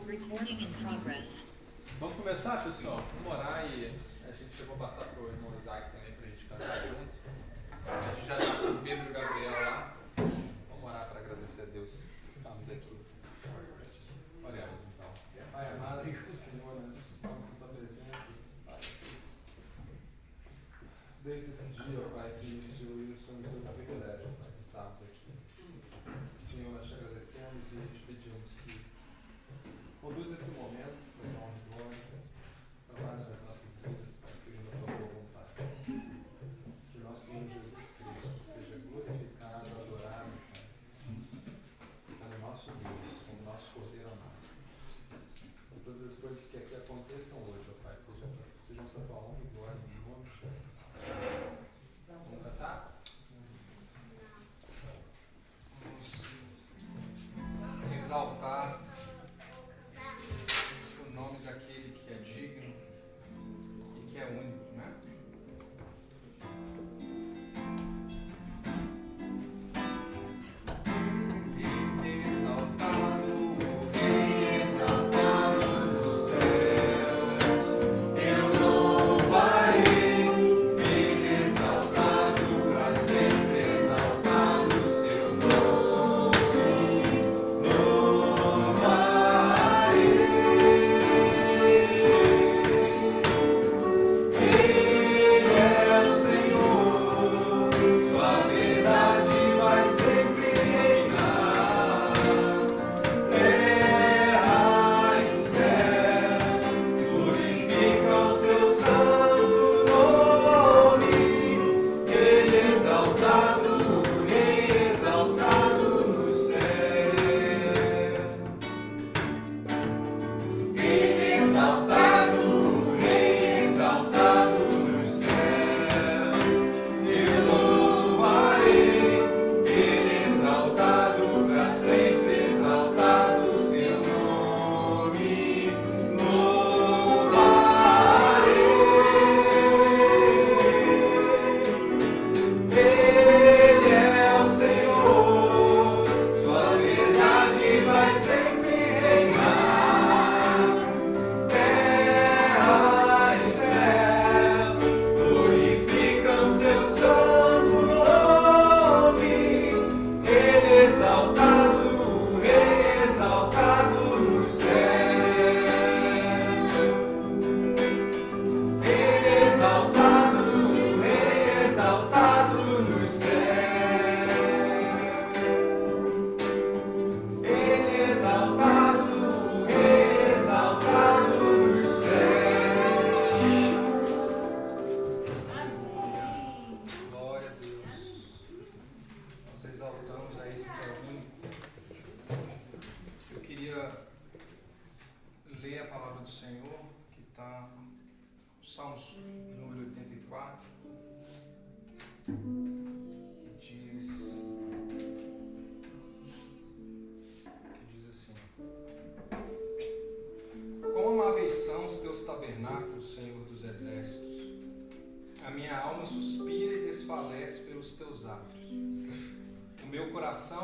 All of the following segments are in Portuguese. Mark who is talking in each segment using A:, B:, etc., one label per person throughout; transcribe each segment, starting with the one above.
A: Recording in progress.
B: Vamos começar, pessoal? Vamos orar e a gente já vai passar para o irmão Isaac também para a gente cantar junto. A gente já está com o Pedro e o Gabriel lá. Vamos orar para agradecer a Deus que estamos aqui. Oremos então. Pai amado, Senhor, nós estamos na tua presença, Pai. Desde esse dia, Pai, que iniciou e o Senhor nos deu o privilégio, Pai, de estarmos aqui. Senhor, nós te agradecemos e te pedimos que conduz esse momento para o nome de glória, trabalhe nas nossas vidas, Pai, segundo a tua boa vontade. Que o nosso Senhor Jesus Cristo seja glorificado, adorado, Pai, pelo nosso Deus, como nosso Cordeiro amado. Que todas as coisas que aqui aconteçam hoje, ó Pai, sejam para a tua honra e glória, em nome de Jesus. Vamos cantar? Vamos exaltar o nome daquele que é digno e que é único, né?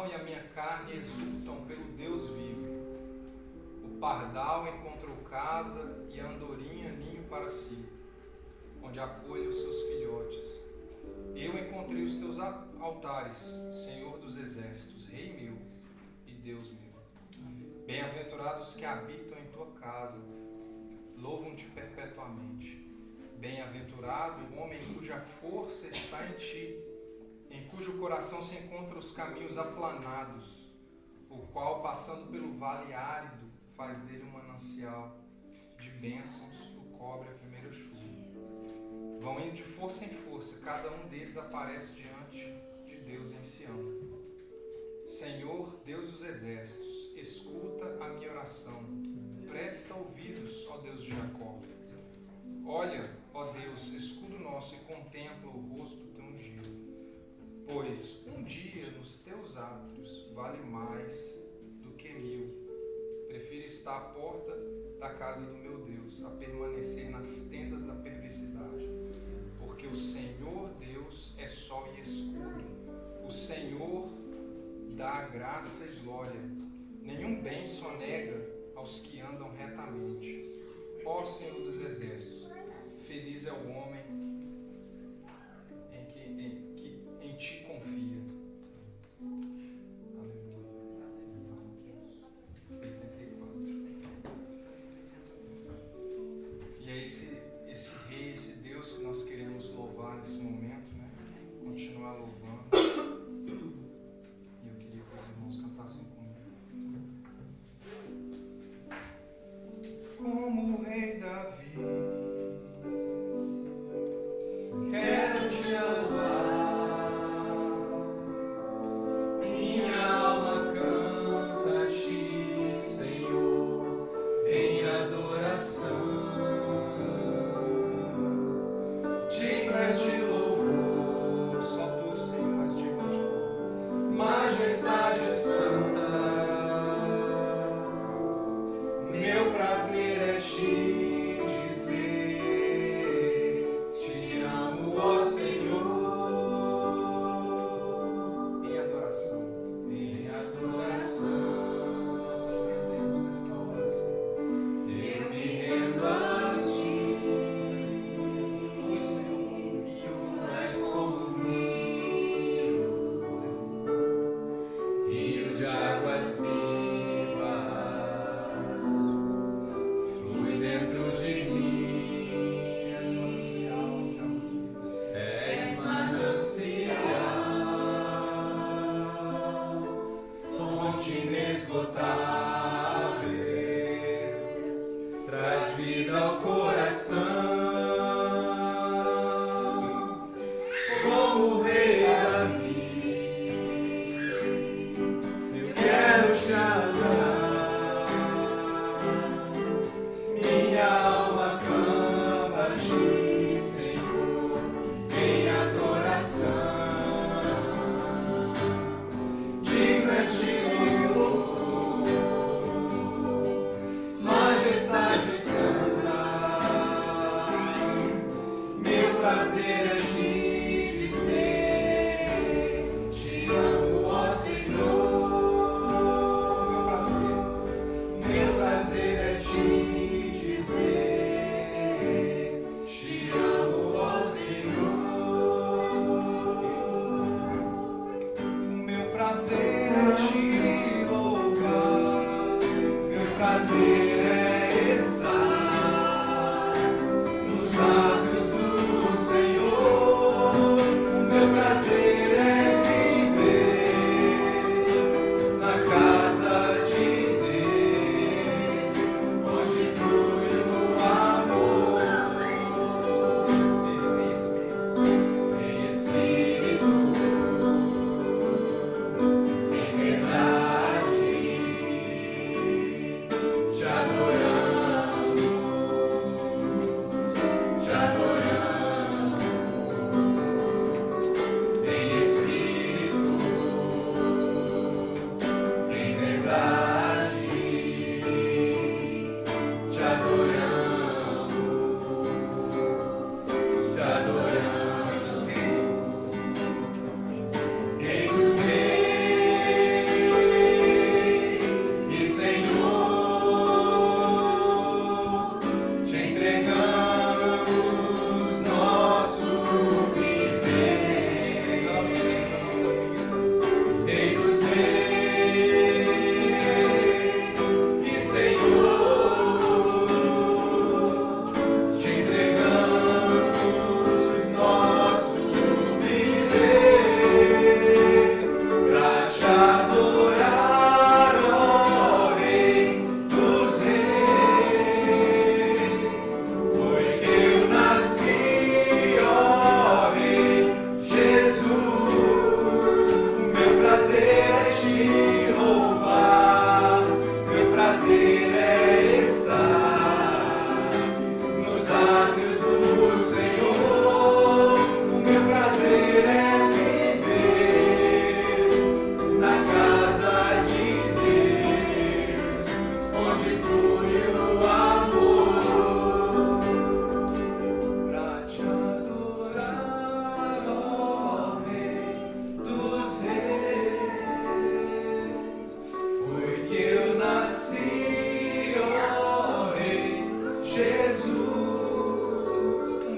C: E a minha carne exultam pelo Deus vivo. O pardal encontrou casa e a andorinha ninho para si, onde acolhe os seus filhotes. Eu encontrei os teus altares, Senhor dos exércitos, Rei meu e Deus meu. Bem-aventurados que habitam em tua casa, louvam-te perpetuamente. Bem-aventurado o homem cuja força está em ti, em cujo coração se encontram os caminhos aplanados, o qual, passando pelo vale árido, faz dele um manancial de bênçãos, o cobre a primeira chuva. Vão indo de força em força, cada um deles aparece diante de Deus em Sião. Senhor, Deus dos exércitos, escuta a minha oração, presta ouvidos, ó Deus de Jacó. Olha, ó Deus, escudo nosso, e contempla o rosto do teu ungido. Pois um dia nos teus átrios vale mais do que 1000. Prefiro estar à porta da casa do meu Deus, a permanecer nas tendas da perversidade. Porque o Senhor Deus é sol e escudo. O Senhor dá graça e glória. Nenhum bem sonega aos que andam esse Rei, esse Deus que nós queremos louvar nesse momento, né? Continuar louvando. E eu queria que os irmãos cantassem comigo. Como o Rei Davi, quero te louvar. Minha alma canta a ti, Senhor, em adoração. Dignas de louvor, só tu, Senhor, mas digno de louvor. Majestade santa, meu prazer é te dizer, te amo, ó Senhor. Em adoração, em adoração, nós nos rendemos nesta hora, Senhor. Eu me rendo a ti. Rio de águas vivas, flui dentro de mim. És manancial de águas vivas. És manancial, fonte inesgotável, traz vida ao coração. Como o Rei Davi, eu quero te adorar. Minha alma canta a ti, Senhor, em adoração. Dignas de louvor, majestade santa, meu prazer é te dizer, te amo, ó Senhor. Meu prazer é te dizer, te amo, ó Senhor. Meu prazer é te louvar, meu prazer é estar nos atos do Senhor. Meu prazer é viver na casa de Deus, onde flui o amor. Em espírito, em verdade, te adoramos, te adoramos. Em espírito, em verdade, te adoramos, te adoramos. Rei dos reis e Senhor, te entregamos nosso viver. Rei dos reis e Senhor, te entregamos nosso viver pra te adorar, ó Rei dos reis. Foi que eu nasci, ó Rei Jesus. Meu prazer é te louvar, meu prazer é estar nos átrios do Senhor. O meu prazer é viver na casa de Deus, onde flui o amor. Pra te adorar, ó Rei dos reis, foi que eu nasci, ó Rei Jesus.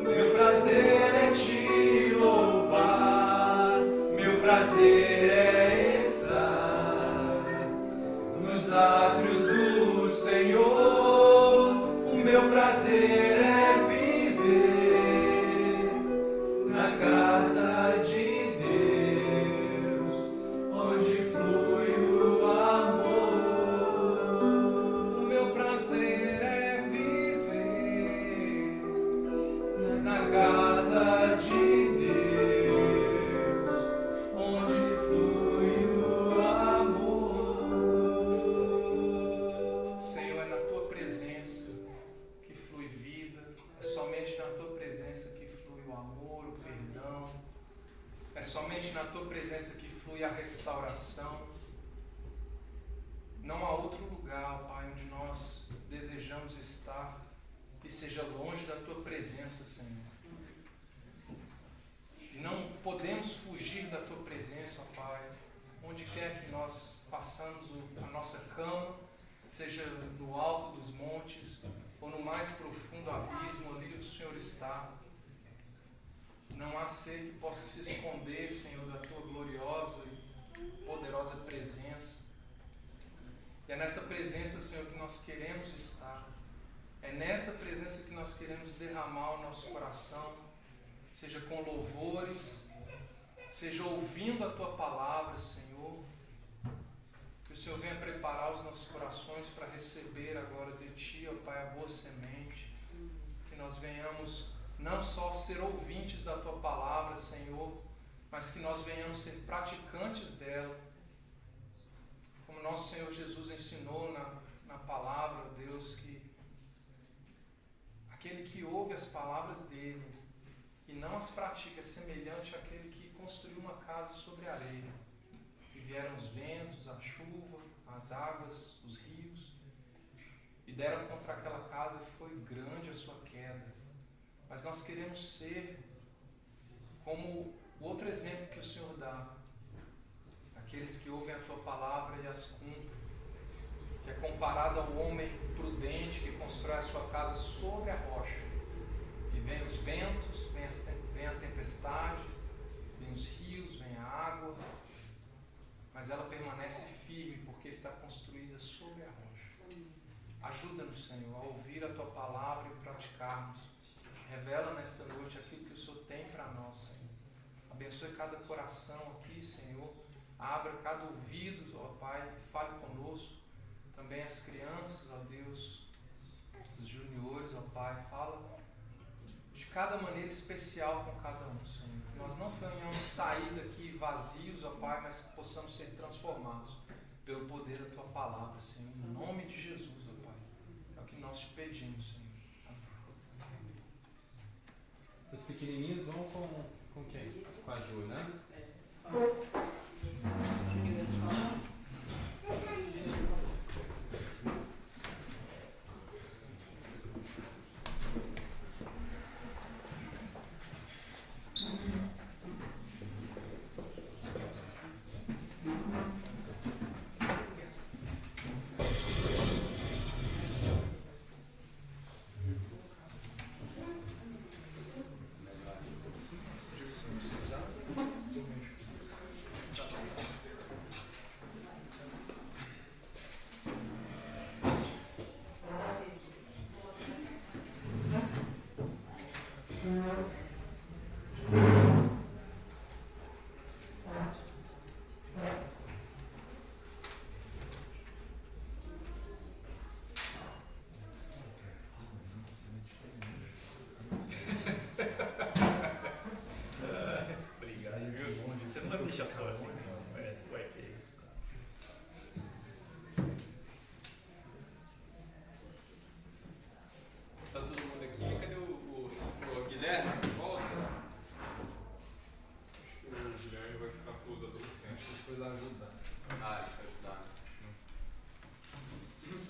C: Meu prazer é te louvar, meu prazer é estar nos átrios do Senhor. O meu prazer é prazer é viver na casa de Deus, onde flui o amor. Senhor, é na tua presença que flui vida, é somente na tua presença que flui o amor, o perdão, é somente na tua presença que flui a restauração. Não há outro lugar, Pai, onde nós desejamos estar que seja longe da tua presença, Senhor. E não podemos fugir da tua presença, ó Pai, onde quer que nós façamos a nossa cama, seja no alto dos montes ou no mais profundo abismo, ali o Senhor está. Não há ser que possa se esconder, Senhor, da tua gloriosa e poderosa presença. E é nessa presença, Senhor, que nós queremos estar. É nessa presença que nós queremos derramar o nosso coração, seja com louvores, seja ouvindo a tua palavra, Senhor. Que o Senhor venha preparar os nossos corações para receber agora de ti, ó Pai, a boa semente. Que nós venhamos não só ser ouvintes da tua palavra, Senhor, mas que nós venhamos ser praticantes dela. Como nosso Senhor Jesus ensinou na palavra, Deus, que aquele que ouve as palavras dele e não as pratica é semelhante àquele que construiu uma casa sobre a areia. E vieram os ventos, a chuva, as águas, os rios, e deram contra aquela casa e foi grande a sua queda. Mas nós queremos ser como o outro exemplo que o Senhor dá. Aqueles que ouvem a tua palavra e as cumprem, que é comparado ao homem prudente que constrói a sua casa sobre a rocha. E vem os ventos, vem a tempestade, vem os rios, vem a água, mas ela permanece firme porque está construída sobre a rocha. Ajuda-nos, Senhor, a ouvir a tua palavra e praticarmos. Revela nesta noite aquilo que o Senhor tem para nós, Senhor. Abençoe cada coração aqui, Senhor. Abra cada ouvido, ó Pai, fale conosco. Também as crianças, ó Deus, os juniores, ó Pai, fala de cada maneira especial com cada um, Senhor. Que nós não venhamos sair daqui vazios, ó Pai, mas que possamos ser transformados pelo poder da tua palavra, Senhor. Em nome de Jesus, ó Pai. É o que nós te pedimos, Senhor.
B: Os pequenininhos vão com quem? Com a Ju, né?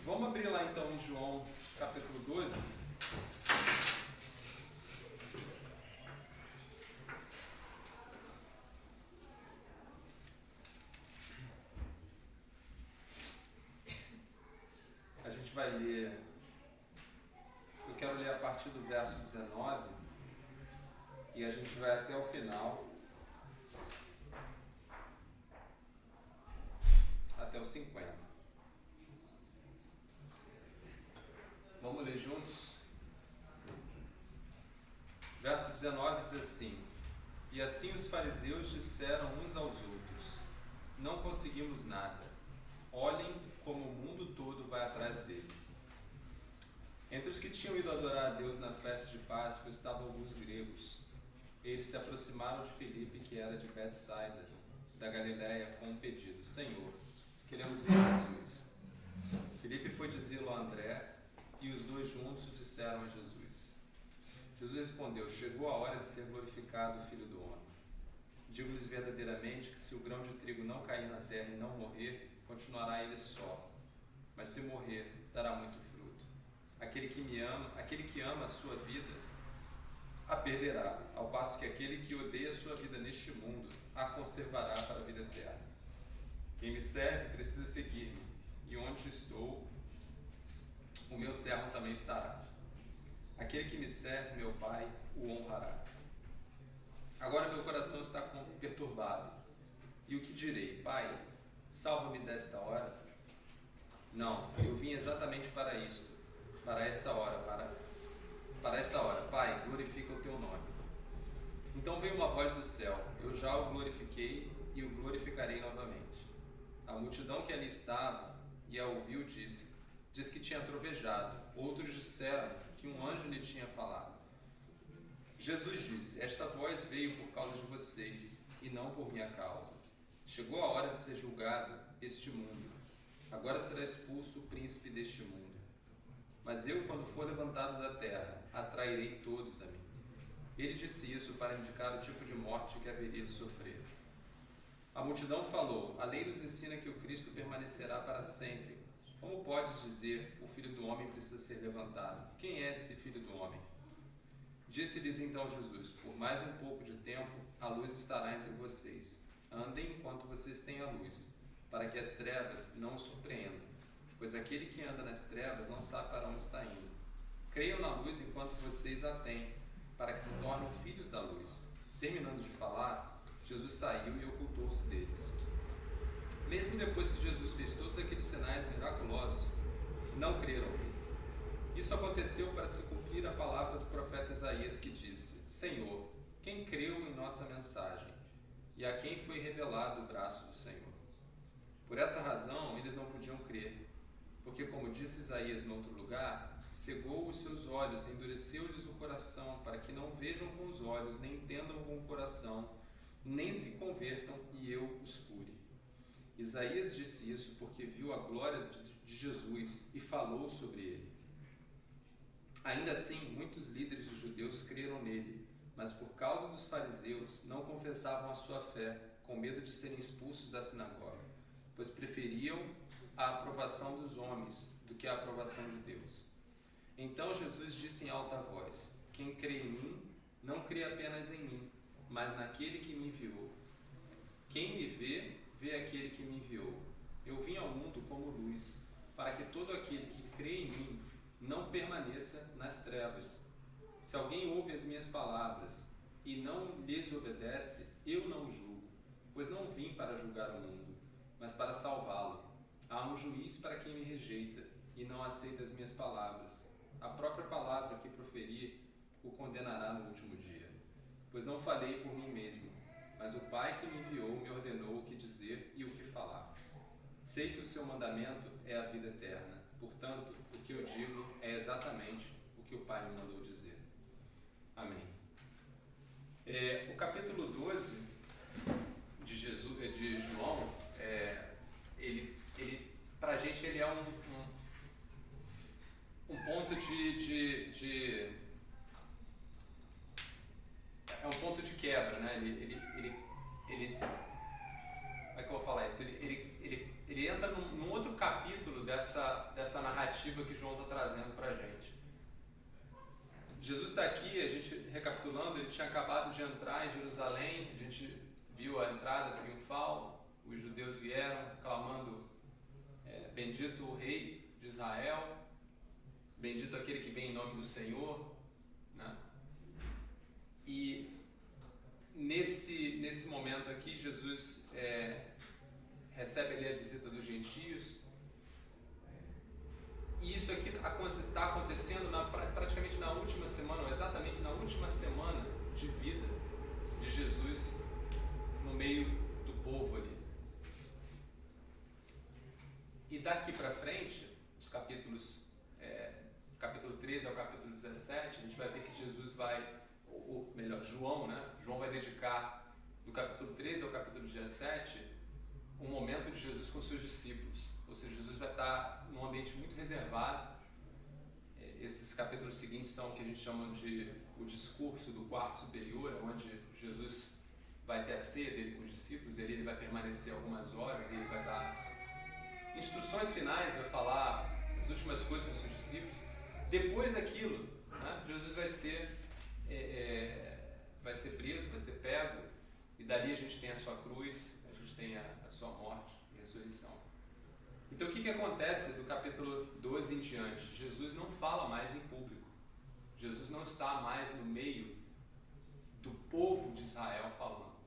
D: Vamos abrir lá então em João capítulo 12. A gente vai ler, eu quero ler a partir do verso 19 e a gente vai até o final, até o 50. Vamos ler juntos? Verso 19 diz assim: E assim os fariseus disseram uns aos outros: Não conseguimos nada. Olhem como o mundo todo vai atrás dele. Entre os que tinham ido adorar a Deus na festa de Páscoa estavam alguns gregos. Eles se aproximaram de Filipe, que era de Betsaida, da Galiléia, com um pedido: Senhor, queremos ver Jesus. Filipe foi dizê-lo a André, e os dois juntos disseram a Jesus. Jesus respondeu: chegou a hora de ser glorificado o Filho do Homem. Digo-lhes verdadeiramente que se o grão de trigo não cair na terra e não morrer, continuará ele só. Mas se morrer, dará muito fruto. Aquele que ama a sua vida, a perderá, ao passo que aquele que odeia a sua vida neste mundo, a conservará para a vida eterna. Quem me serve precisa seguir-me, e onde estou, o meu servo também estará. Aquele que me serve, meu Pai, o honrará. Agora meu coração está perturbado. E o que direi? Pai, salva-me desta hora? Não, eu vim exatamente para isto, para esta hora. Pai, glorifica o teu nome. Então veio uma voz do céu: eu já o glorifiquei e o glorificarei novamente. A multidão que ali estava e a ouviu diz que tinha trovejado. Outros disseram que um anjo lhe tinha falado. Jesus disse: esta voz veio por causa de vocês e não por minha causa. Chegou a hora de ser julgado este mundo. Agora será expulso o príncipe deste mundo. Mas eu, quando for levantado da terra, atrairei todos a mim. Ele disse isso para indicar o tipo de morte que haveria de sofrer. A multidão falou: a lei nos ensina que o Cristo permanecerá para sempre. Como podes dizer, o Filho do Homem precisa ser levantado? Quem é esse Filho do Homem? Disse-lhes então Jesus: por mais um pouco de tempo, a luz estará entre vocês. Andem enquanto vocês têm a luz, para que as trevas não os surpreendam, pois aquele que anda nas trevas não sabe para onde está indo. Creiam na luz enquanto vocês a têm, para que se tornem filhos da luz. Terminando de falar, Jesus saiu e ocultou-se deles. Mesmo depois que Jesus fez todos aqueles sinais miraculosos, não creram nele. Isso aconteceu para se cumprir a palavra do profeta Isaías, que disse: Senhor, quem creu em nossa mensagem? E a quem foi revelado o braço do Senhor? Por essa razão, eles não podiam crer, porque, como disse Isaías no outro lugar, cegou os seus olhos, endureceu-lhes o coração, para que não vejam com os olhos, nem entendam com o coração, nem se convertam e eu os cure. Isaías disse isso porque viu a glória de Jesus e falou sobre ele. Ainda assim, muitos líderes dos judeus creram nele, mas por causa dos fariseus não confessavam a sua fé, com medo de serem expulsos da sinagoga, pois preferiam a aprovação dos homens do que a aprovação de Deus. Então Jesus disse em alta voz: quem crê em mim, não crê apenas em mim, mas naquele que me enviou. Quem me vê, vê aquele que me enviou. Eu vim ao mundo como luz, para que todo aquele que crê em mim não permaneça nas trevas. Se alguém ouve as minhas palavras e não lhes obedece, eu não o julgo, pois não vim para julgar o mundo, mas para salvá-lo. Há um juiz para quem me rejeita e não aceita as minhas palavras. A própria palavra que proferi o condenará no último dia. Pois não falei por mim mesmo, mas o Pai que me enviou me ordenou o que dizer e o que falar. Sei que o seu mandamento é a vida eterna. Portanto, o que eu digo é exatamente o que o Pai me mandou dizer. Amém. O capítulo 12 de João, ele para a gente ele é um ponto é um ponto de quebra, né? Ele como é que eu vou falar isso? Ele entra num outro capítulo dessa narrativa que João está trazendo para a gente. Jesus está aqui, a gente recapitulando, ele tinha acabado de entrar em Jerusalém, a gente viu a entrada triunfal, os judeus vieram clamando: bendito o rei de Israel, bendito aquele que vem em nome do Senhor, né? E nesse momento aqui, Jesus recebe ali a visita dos gentios. E isso aqui está acontecendo praticamente na última semana, ou exatamente na última semana de vida de Jesus no meio do povo ali. E daqui para frente, os capítulo João, né? João vai dedicar do capítulo 13 ao capítulo 17 um momento de Jesus com seus discípulos. Ou seja, Jesus vai estar num ambiente muito reservado. Esses capítulos seguintes são o que a gente chama de o discurso do quarto superior, onde Jesus vai ter a ceia dele com os discípulos, e ali ele vai permanecer algumas horas, e ele vai dar instruções finais, vai falar as últimas coisas com os seus discípulos. Depois daquilo, né, Jesus vai ser preso, vai ser pego, e dali a gente tem a sua cruz, a gente tem a sua morte e ressurreição. Então o que acontece do capítulo 12 em diante? Jesus não fala mais em público. Jesus não está mais no meio do povo de Israel falando.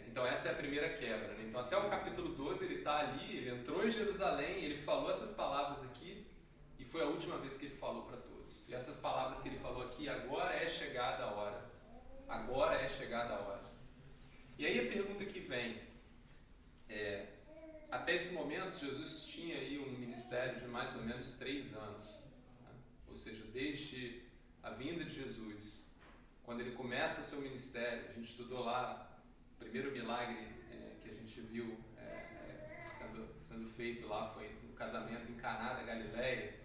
D: Então essa é a primeira quebra, né? Então até o capítulo 12 ele está ali, ele entrou em Jerusalém, ele falou essas palavras aqui, e foi a última vez que ele falou para todos. E essas palavras que ele falou aqui, agora é chegada a hora. Agora é chegada a hora. E aí a pergunta que vem até esse momento Jesus tinha aí um ministério de mais ou menos 3 anos, né? Ou seja, desde a vinda de Jesus, quando ele começa o seu ministério, a gente estudou lá o primeiro milagre que a gente viu sendo feito lá, foi no casamento em Caná da Galileia.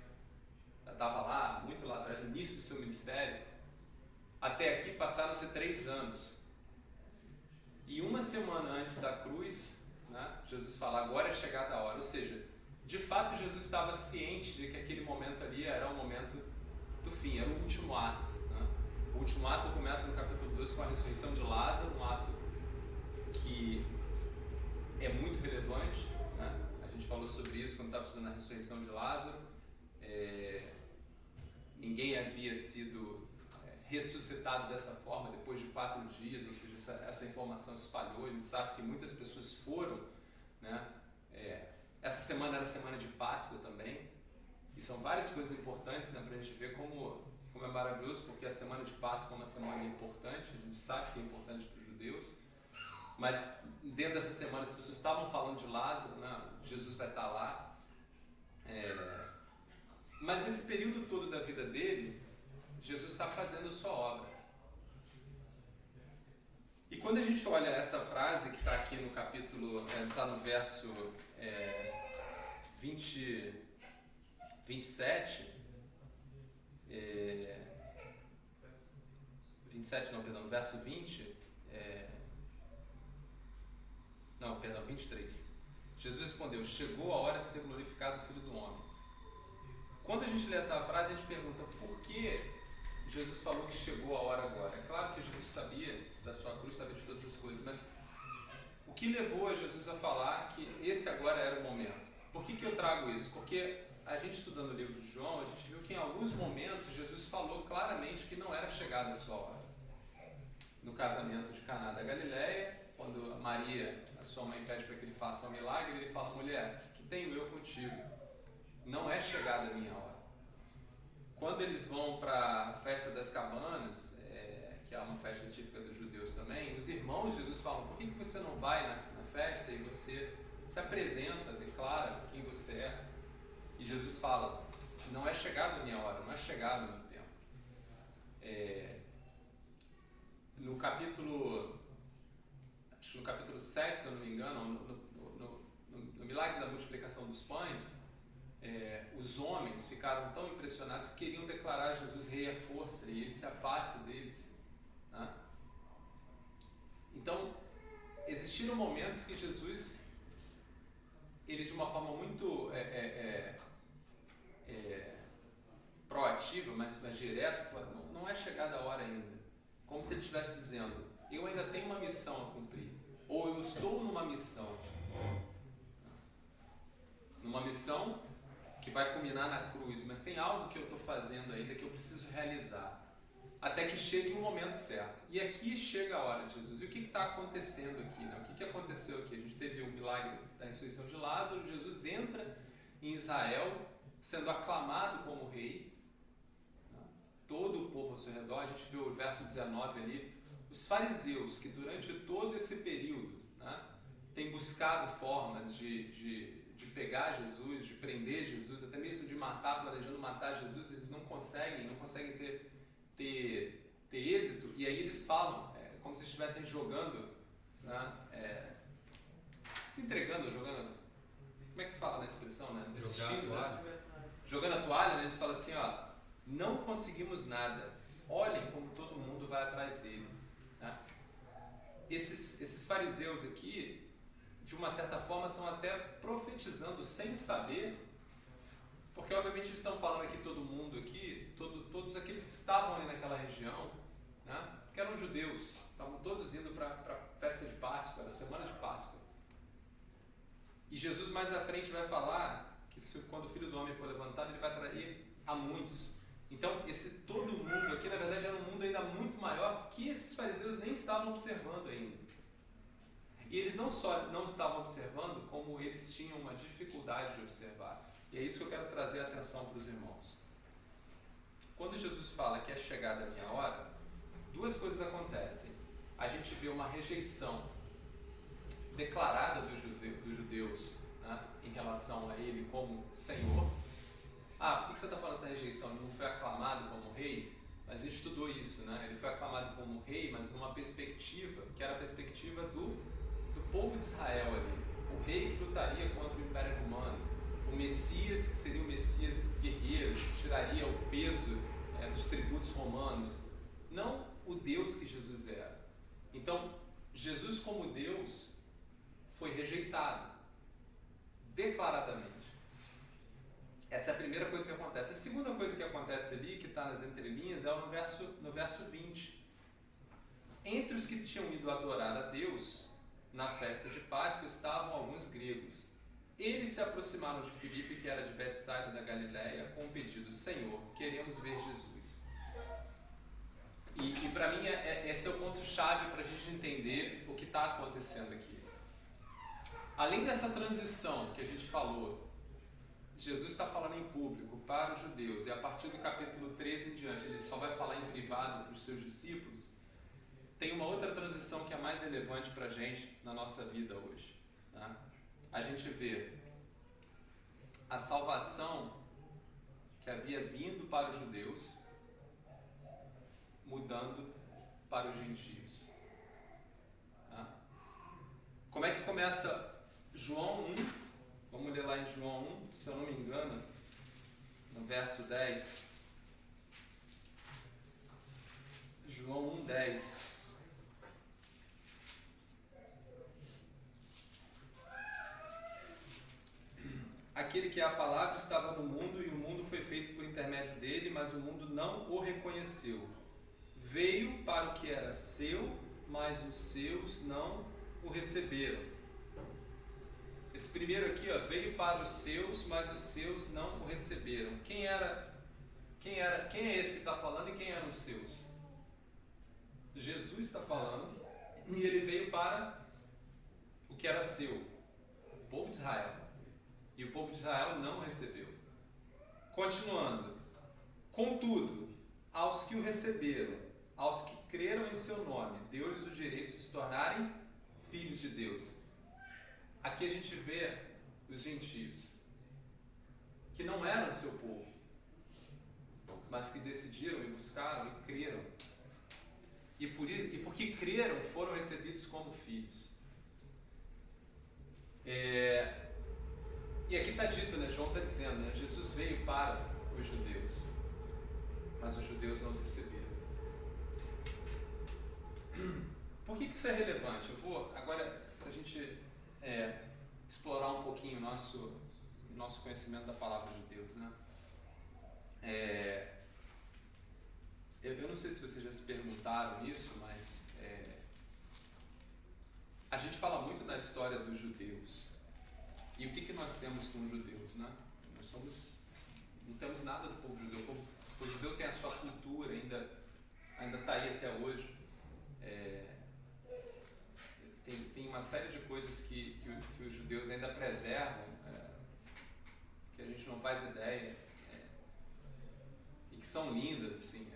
D: Já estava lá, muito lá atrás, no início do seu ministério. Até aqui passaram-se 3 anos. E uma semana antes da cruz, né, Jesus fala, agora é chegada a hora. Ou seja, de fato Jesus estava ciente de que aquele momento ali era o momento do fim, era o último ato, né? O último ato começa no capítulo 12 com a ressurreição de Lázaro, um ato que é muito relevante, né? A gente falou sobre isso quando estava estudando a ressurreição de Lázaro. Ninguém havia sido ressuscitado dessa forma depois de 4 dias, ou seja, essa informação espalhou. A gente sabe que muitas pessoas foram, né? Essa semana era a semana de Páscoa também, e são várias coisas importantes, né, para a gente ver como é maravilhoso, porque a semana de Páscoa é uma semana importante, a gente sabe que é importante para os judeus, mas dentro dessa semana as pessoas estavam falando de Lázaro, né? Jesus vai estar lá, mas nesse período todo da vida dele, Jesus está fazendo a sua obra. E quando a gente olha essa frase que está aqui no capítulo, está no verso 27, no verso 20, perdão, 23. Jesus respondeu, chegou a hora de ser glorificado o Filho do Homem. Quando a gente lê essa frase, a gente pergunta por que Jesus falou que chegou a hora agora. É claro que Jesus sabia da sua cruz, sabia de todas as coisas, mas o que levou a Jesus a falar que esse agora era o momento? Por que eu trago isso? Porque a gente estudando o livro de João, a gente viu que em alguns momentos Jesus falou claramente que não era chegada a sua hora. No casamento de Caná da Galileia, quando Maria, a sua mãe, pede para que ele faça um milagre, ele fala, mulher, que tenho eu contigo? Não é chegada a minha hora. Quando eles vão para a festa das cabanas, que é uma festa típica dos judeus também, os irmãos de Jesus falam, por que você não vai na festa e você se apresenta, declara quem você é? E Jesus fala, não é chegada a minha hora, não é chegado o meu tempo. No capítulo 7, se eu não me engano, no milagre da multiplicação dos pães, os homens ficaram tão impressionados que queriam declarar Jesus rei à força, e ele se afasta deles, né? Então, existiram momentos que Jesus, ele de uma forma muito proativa, mas direta, não é chegada a hora ainda. Como se ele estivesse dizendo, eu ainda tenho uma missão a cumprir, ou eu estou numa missão. Numa missão que vai culminar na cruz, mas tem algo que eu estou fazendo ainda que eu preciso realizar, até que chegue o momento certo. E aqui chega a hora de Jesus. E o que está acontecendo aqui, né? O que aconteceu aqui? A gente teve o milagre da ressurreição de Lázaro, Jesus entra em Israel, sendo aclamado como rei, né? Todo o povo ao seu redor. A gente viu o verso 19 ali, os fariseus, que durante todo esse período, né, têm buscado formas de pegar Jesus, de prender Jesus, até mesmo de matar, planejando matar Jesus, eles não conseguem ter ter êxito, e aí eles falam, como se estivessem jogando, né, se entregando, jogando, como é que fala na expressão, né?
C: Jogar a toalha.
D: Jogando a toalha, né, eles falam assim, ó, não conseguimos nada, olhem como todo mundo vai atrás dele. Né? Esses fariseus aqui, de uma certa forma, estão até profetizando sem saber, porque obviamente eles estão falando aqui todo mundo aqui, todos aqueles que estavam ali naquela região, né, que eram judeus, estavam todos indo para a festa de Páscoa, era a semana de Páscoa. E Jesus mais à frente vai falar que quando o Filho do Homem for levantado, ele vai trair a muitos. Então, esse todo mundo aqui, na verdade, era um mundo ainda muito maior que esses fariseus nem estavam observando ainda. E eles não só não estavam observando, como eles tinham uma dificuldade de observar. E é isso que eu quero trazer a atenção para os irmãos. Quando Jesus fala que é chegada a minha hora, duas coisas acontecem. A gente vê uma rejeição declarada dos judeus, né, em relação a ele como Senhor. Por que você está falando essa rejeição? Ele não foi aclamado como rei? Mas a gente estudou isso, né? Ele foi aclamado como rei, mas numa perspectiva, que era a perspectiva do povo de Israel ali. O rei que lutaria contra o Império Romano. O Messias, que seria o Messias guerreiro, que tiraria o peso dos tributos romanos. Não o Deus que Jesus era. Então, Jesus como Deus foi rejeitado, declaradamente. Essa é a primeira coisa que acontece. A segunda coisa que acontece ali, que está nas entrelinhas, é no verso 20. Entre os que tinham ido adorar a Deus na festa de Páscoa estavam alguns gregos. Eles se aproximaram de Filipe, que era de Betsaida da Galileia, com o pedido: Senhor, queremos ver Jesus. E para mim esse é o ponto-chave para a gente entender o que está acontecendo aqui. Além dessa transição que a gente falou, Jesus está falando em público para os judeus, e a partir do capítulo 13 em diante, ele só vai falar em privado para os seus discípulos. Tem uma outra transição que é mais relevante para a gente na nossa vida hoje. Tá? A gente vê a salvação que havia vindo para os judeus, mudando para os gentios. Tá? Como é que começa João 1? Vamos ler lá em João 1, se eu não me engano, no verso 10. João 1, 10. Aquele que é a palavra estava no mundo, e o mundo foi feito por intermédio dele, mas o mundo não o reconheceu. Veio para o que era seu, mas os seus não o receberam. Esse primeiro aqui, veio para os seus, mas os seus não o receberam. Quem é esse que está falando e quem eram os seus? Jesus está falando, e ele veio para o que era seu, o povo de Israel. E o povo de Israel não o recebeu. Continuando. Contudo, aos que o receberam, aos que creram em seu nome, deu-lhes o direito de se tornarem filhos de Deus. Aqui a gente vê os gentios, que não eram o seu povo, mas que decidiram e buscaram e creram. E porque creram, foram recebidos como filhos. E aqui está dito, né? João está dizendo, né? Jesus veio para os judeus, mas os judeus não os receberam. Por que isso é relevante? Eu vou agora, para a gente explorar um pouquinho o nosso conhecimento da palavra de Deus, né? Eu não sei se vocês já se perguntaram isso, mas a gente fala muito da história dos judeus. E o que nós temos com os judeus, né? Não temos nada do povo judeu. O povo judeu tem a sua cultura, ainda está aí até hoje. Tem uma série de coisas que os judeus ainda preservam, que a gente não faz ideia, e que são lindas, assim.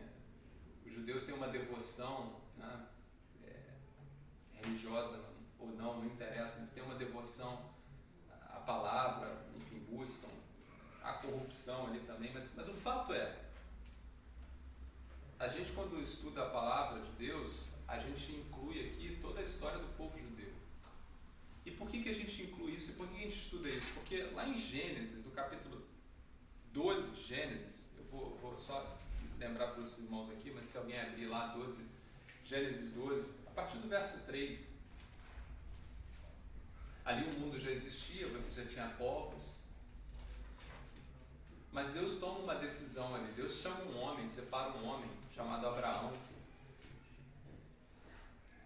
D: Os judeus têm uma devoção, né, religiosa ou não interessa, eles têm uma devoção à palavra, enfim, buscam a corrupção ali também, mas o fato é, a gente quando estuda a palavra de Deus, a gente inclui aqui toda a história do povo judeu. E por que a gente inclui isso e por que a gente estuda isso? Porque lá em Gênesis, no capítulo 12 de Gênesis, eu vou só lembrar para os irmãos aqui, mas se alguém abrir lá Gênesis 12, a partir do verso 3, ali o mundo já existia, você já tinha povos, mas Deus toma uma decisão ali, Deus chama um homem, separa um homem chamado Abraão,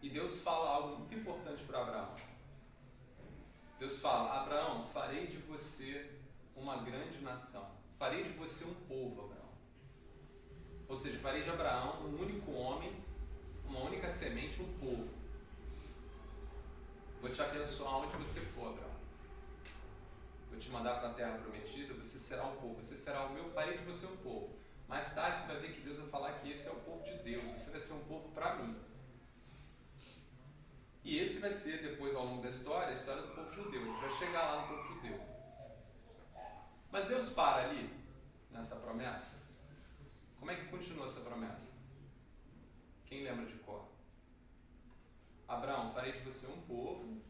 D: e Deus fala algo muito importante para Abraão. Deus fala: Abraão, farei de você uma grande nação, farei de você um povo, Abraão. Ou seja, farei de Abraão um único homem, uma única semente, um povo. Vou te abençoar onde você for, Abraão. Vou te mandar para a terra prometida, você será um povo, você será o meu, farei de você um povo. Mais tarde você vai ver que Deus vai falar que esse é o povo de Deus, você vai ser um povo para mim. E esse vai ser, depois ao longo da história, a história do povo judeu. A gente vai chegar lá no povo judeu. Mas Deus para ali, nessa promessa. Como é que continua essa promessa? Quem lembra de cor? Abraão, farei de você um povo,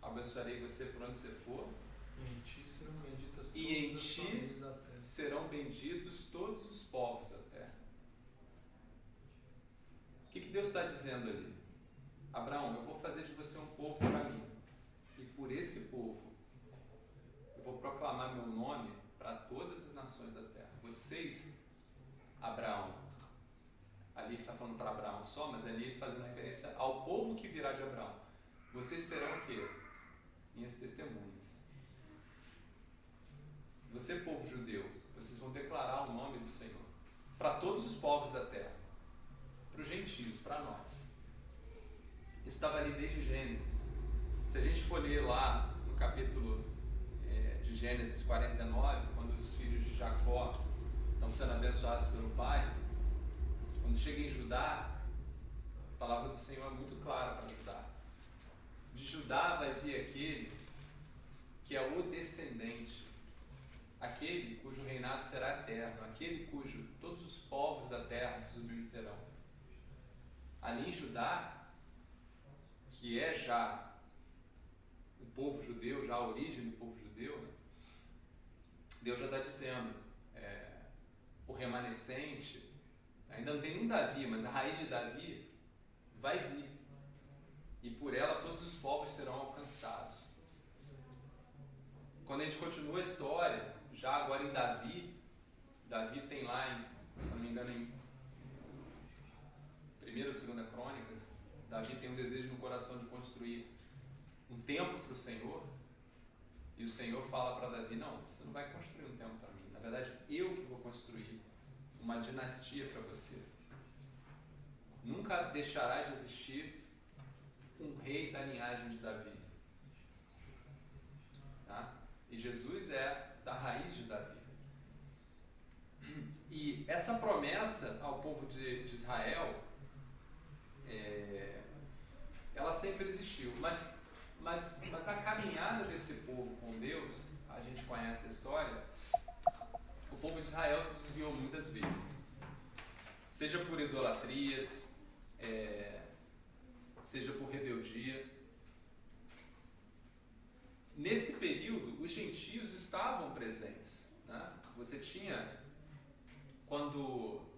D: abençoarei você por onde você for,
C: E em ti serão benditas
D: e em
C: todas as
D: ti
C: famílias da terra.
D: serão benditos todos os povos da terra. O que Deus está dizendo ali? Abraão, eu vou fazer de você um povo para mim, e por esse povo eu vou proclamar meu nome para todas as nações da terra. Vocês, Abraão, ali está falando para Abraão só, mas ali fazendo referência ao povo que virá de Abraão. Vocês serão o quê? Minhas testemunhas. Você, povo judeu, vocês vão declarar o nome do Senhor para todos os povos da terra, para os gentios, para nós. Isso estava ali desde Gênesis. Se a gente for ler lá no capítulo de Gênesis 49, quando os filhos de Jacó estão sendo abençoados pelo pai, quando chega em Judá, a palavra do Senhor é muito clara para Judá. De Judá vai vir aquele que é o descendente, aquele cujo reinado será eterno, aquele cujo todos os povos da terra se submeterão. Ali em Judá, que é já o povo judeu, já a origem do povo judeu, né? Deus já está dizendo, o remanescente, ainda não tem nem Davi, mas a raiz de Davi vai vir, e por ela todos os povos serão alcançados. Quando a gente continua a história, já agora em Davi tem lá, se não me engano, em 1ª ou 2ª Crônicas, Davi tem um desejo no coração de construir um templo para o Senhor, e o Senhor fala para Davi: não, você não vai construir um templo para mim, na verdade eu que vou construir uma dinastia para você. Nunca deixará de existir um rei da linhagem de Davi, tá? E Jesus é da raiz de Davi. E essa promessa ao povo de Israel, ela sempre existiu, mas na caminhada desse povo com Deus, a gente conhece a história, o povo de Israel se desviou muitas vezes, seja por idolatrias, seja por rebeldia. Nesse período, os gentios estavam presentes, né? Você tinha, quando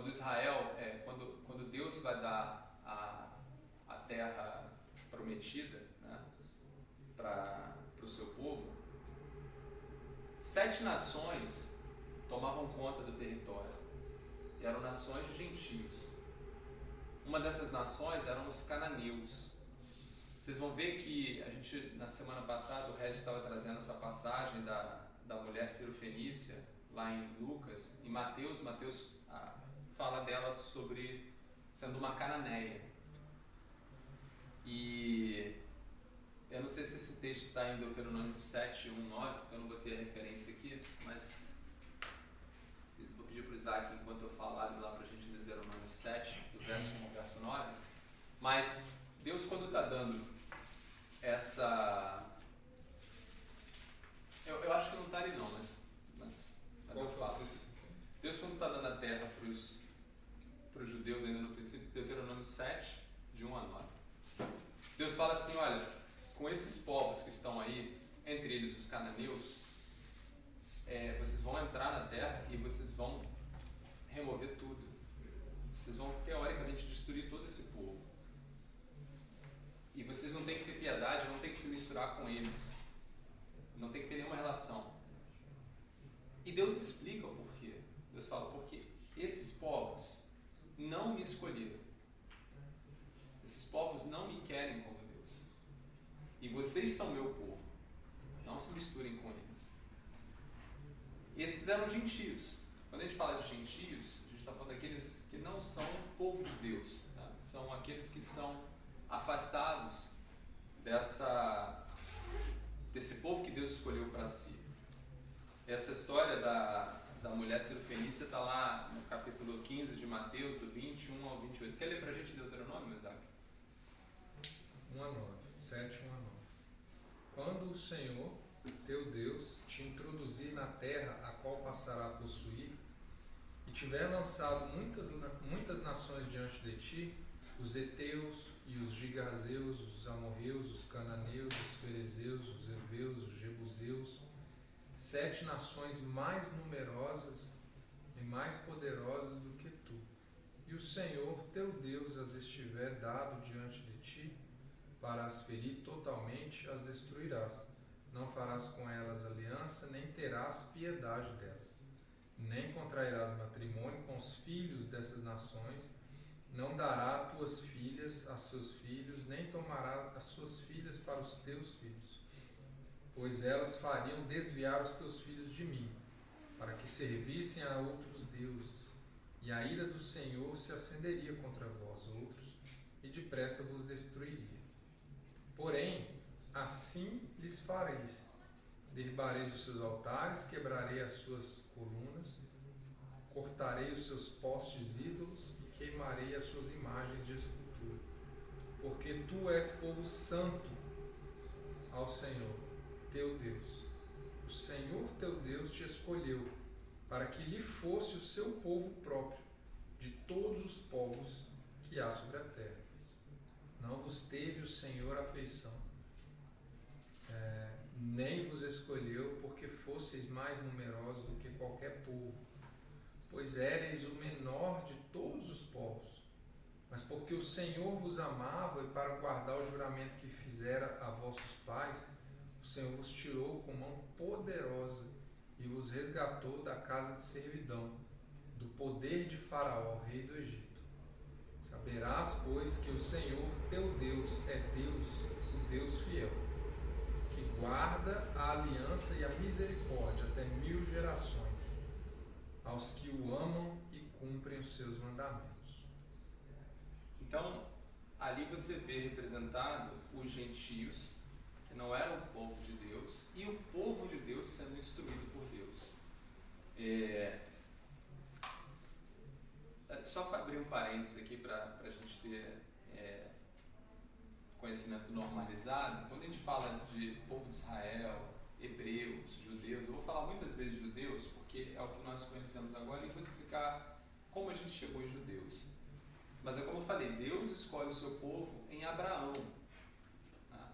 D: Israel, quando Deus vai dar a terra prometida, né, para o seu povo, 7 nações tomavam conta do território, e eram nações de gentios. Uma dessas nações eram os cananeus. Vocês vão ver que a gente, na semana passada, o Regis estava trazendo essa passagem da mulher cirofenícia, lá em Lucas, e Mateus fala dela sobre sendo uma cananeia. E eu não sei se esse texto está em Deuteronômio 7, 1, 9, porque eu não botei a referência aqui, mas vou pedir para o Isaac, enquanto eu falar, lá para a gente ler Deuteronômio 7, do verso 1 ao verso 9. Mas Deus, quando está dando essa... Eu acho que não está ali não, mas eu falo. Deus, quando está dando a terra judeus ainda no princípio, Deuteronômio 7, de 1 a 9. Deus fala assim, olha, com esses povos que estão aí, entre eles os cananeus, vocês vão entrar na terra e vocês vão remover tudo. Vocês vão, teoricamente, destruir todo esse povo. E vocês não têm que ter piedade, não têm que se misturar com eles. Não tem que ter nenhuma relação. E Deus explica o porquê. Deus fala, porque esses povos não me escolheram. Esses povos não me querem como Deus. E vocês são meu povo. Não se misturem com eles. Esses eram gentios. Quando a gente fala de gentios, a gente está falando daqueles que não são povo de Deus. Tá? São aqueles que são afastados desse povo que Deus escolheu para si. Essa história da mulher cirofenícia está lá no capítulo 15 de Mateus, do 21 ao 28. Quer ler para a gente Deuteronômio, Isaac?
C: 1 a 9, 7, 1 a 9. Quando o Senhor, teu Deus, te introduzir na terra a qual passará a possuir, e tiver lançado muitas nações diante de ti, os heteus e os gigazeus, os amorreus, os cananeus, os ferezeus, os heveus, os jebuseus, 7 nações mais numerosas e mais poderosas do que tu. E o Senhor, teu Deus, as estiver dado diante de ti, para as ferir totalmente, as destruirás. Não farás com elas aliança, nem terás piedade delas. Nem contrairás matrimônio com os filhos dessas nações, não dará tuas filhas a seus filhos, nem tomarás as suas filhas para os teus filhos, pois elas fariam desviar os teus filhos de mim, para que servissem a outros deuses, e a ira do Senhor se acenderia contra vós outros, e depressa vos destruiria. Porém, assim lhes fareis: derribareis os seus altares, quebrarei as suas colunas, cortarei os seus postes ídolos e queimarei as suas imagens de escultura. Porque tu és povo santo ao Senhor, teu Deus. O Senhor teu Deus te escolheu para que lhe fosse o seu povo próprio de todos os povos que há sobre a terra. Não vos teve o Senhor afeição, nem vos escolheu porque fosseis mais numerosos do que qualquer povo, pois éreis o menor de todos os povos. Mas porque o Senhor vos amava e para guardar o juramento que fizera a vossos pais, o Senhor vos tirou com mão poderosa e vos resgatou da casa de servidão, do poder de Faraó, rei do Egito. Saberás, pois, que o Senhor teu Deus é Deus, o Deus fiel, que guarda a aliança e a misericórdia até 1000 gerações, aos que o amam e cumprem os seus mandamentos.
D: Então, ali você vê representado os gentios, que não eram o povo de Deus, e o povo de Deus sendo instruído por Deus. Só para abrir um parênteses aqui para a gente ter conhecimento normalizado, quando a gente fala de povo de Israel, hebreus, judeus, eu vou falar muitas vezes judeus, porque é o que nós conhecemos agora, e vou explicar como a gente chegou em judeus. Mas é como eu falei, Deus escolhe o seu povo em Abraão.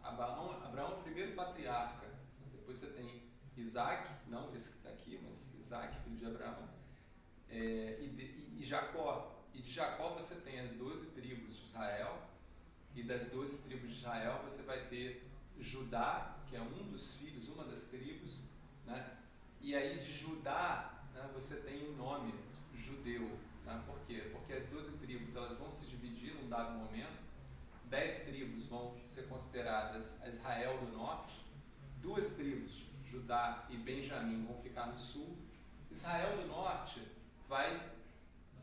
D: Abraão é o primeiro patriarca. Depois você tem Isaac, não esse que está aqui, mas Isaac, filho de Abraão, e Jacó. E de Jacó você tem as 12 tribos de Israel, e das 12 tribos de Israel você vai ter Judá, que é um dos filhos, uma das tribos, né? E aí de Judá, né, você tem o nome judeu. Né? Por quê? Porque as 12 tribos elas vão se dividir num dado momento. 10 tribos vão ser consideradas a Israel do norte, 2 tribos, Judá e Benjamim, vão ficar no sul. Israel do norte vai,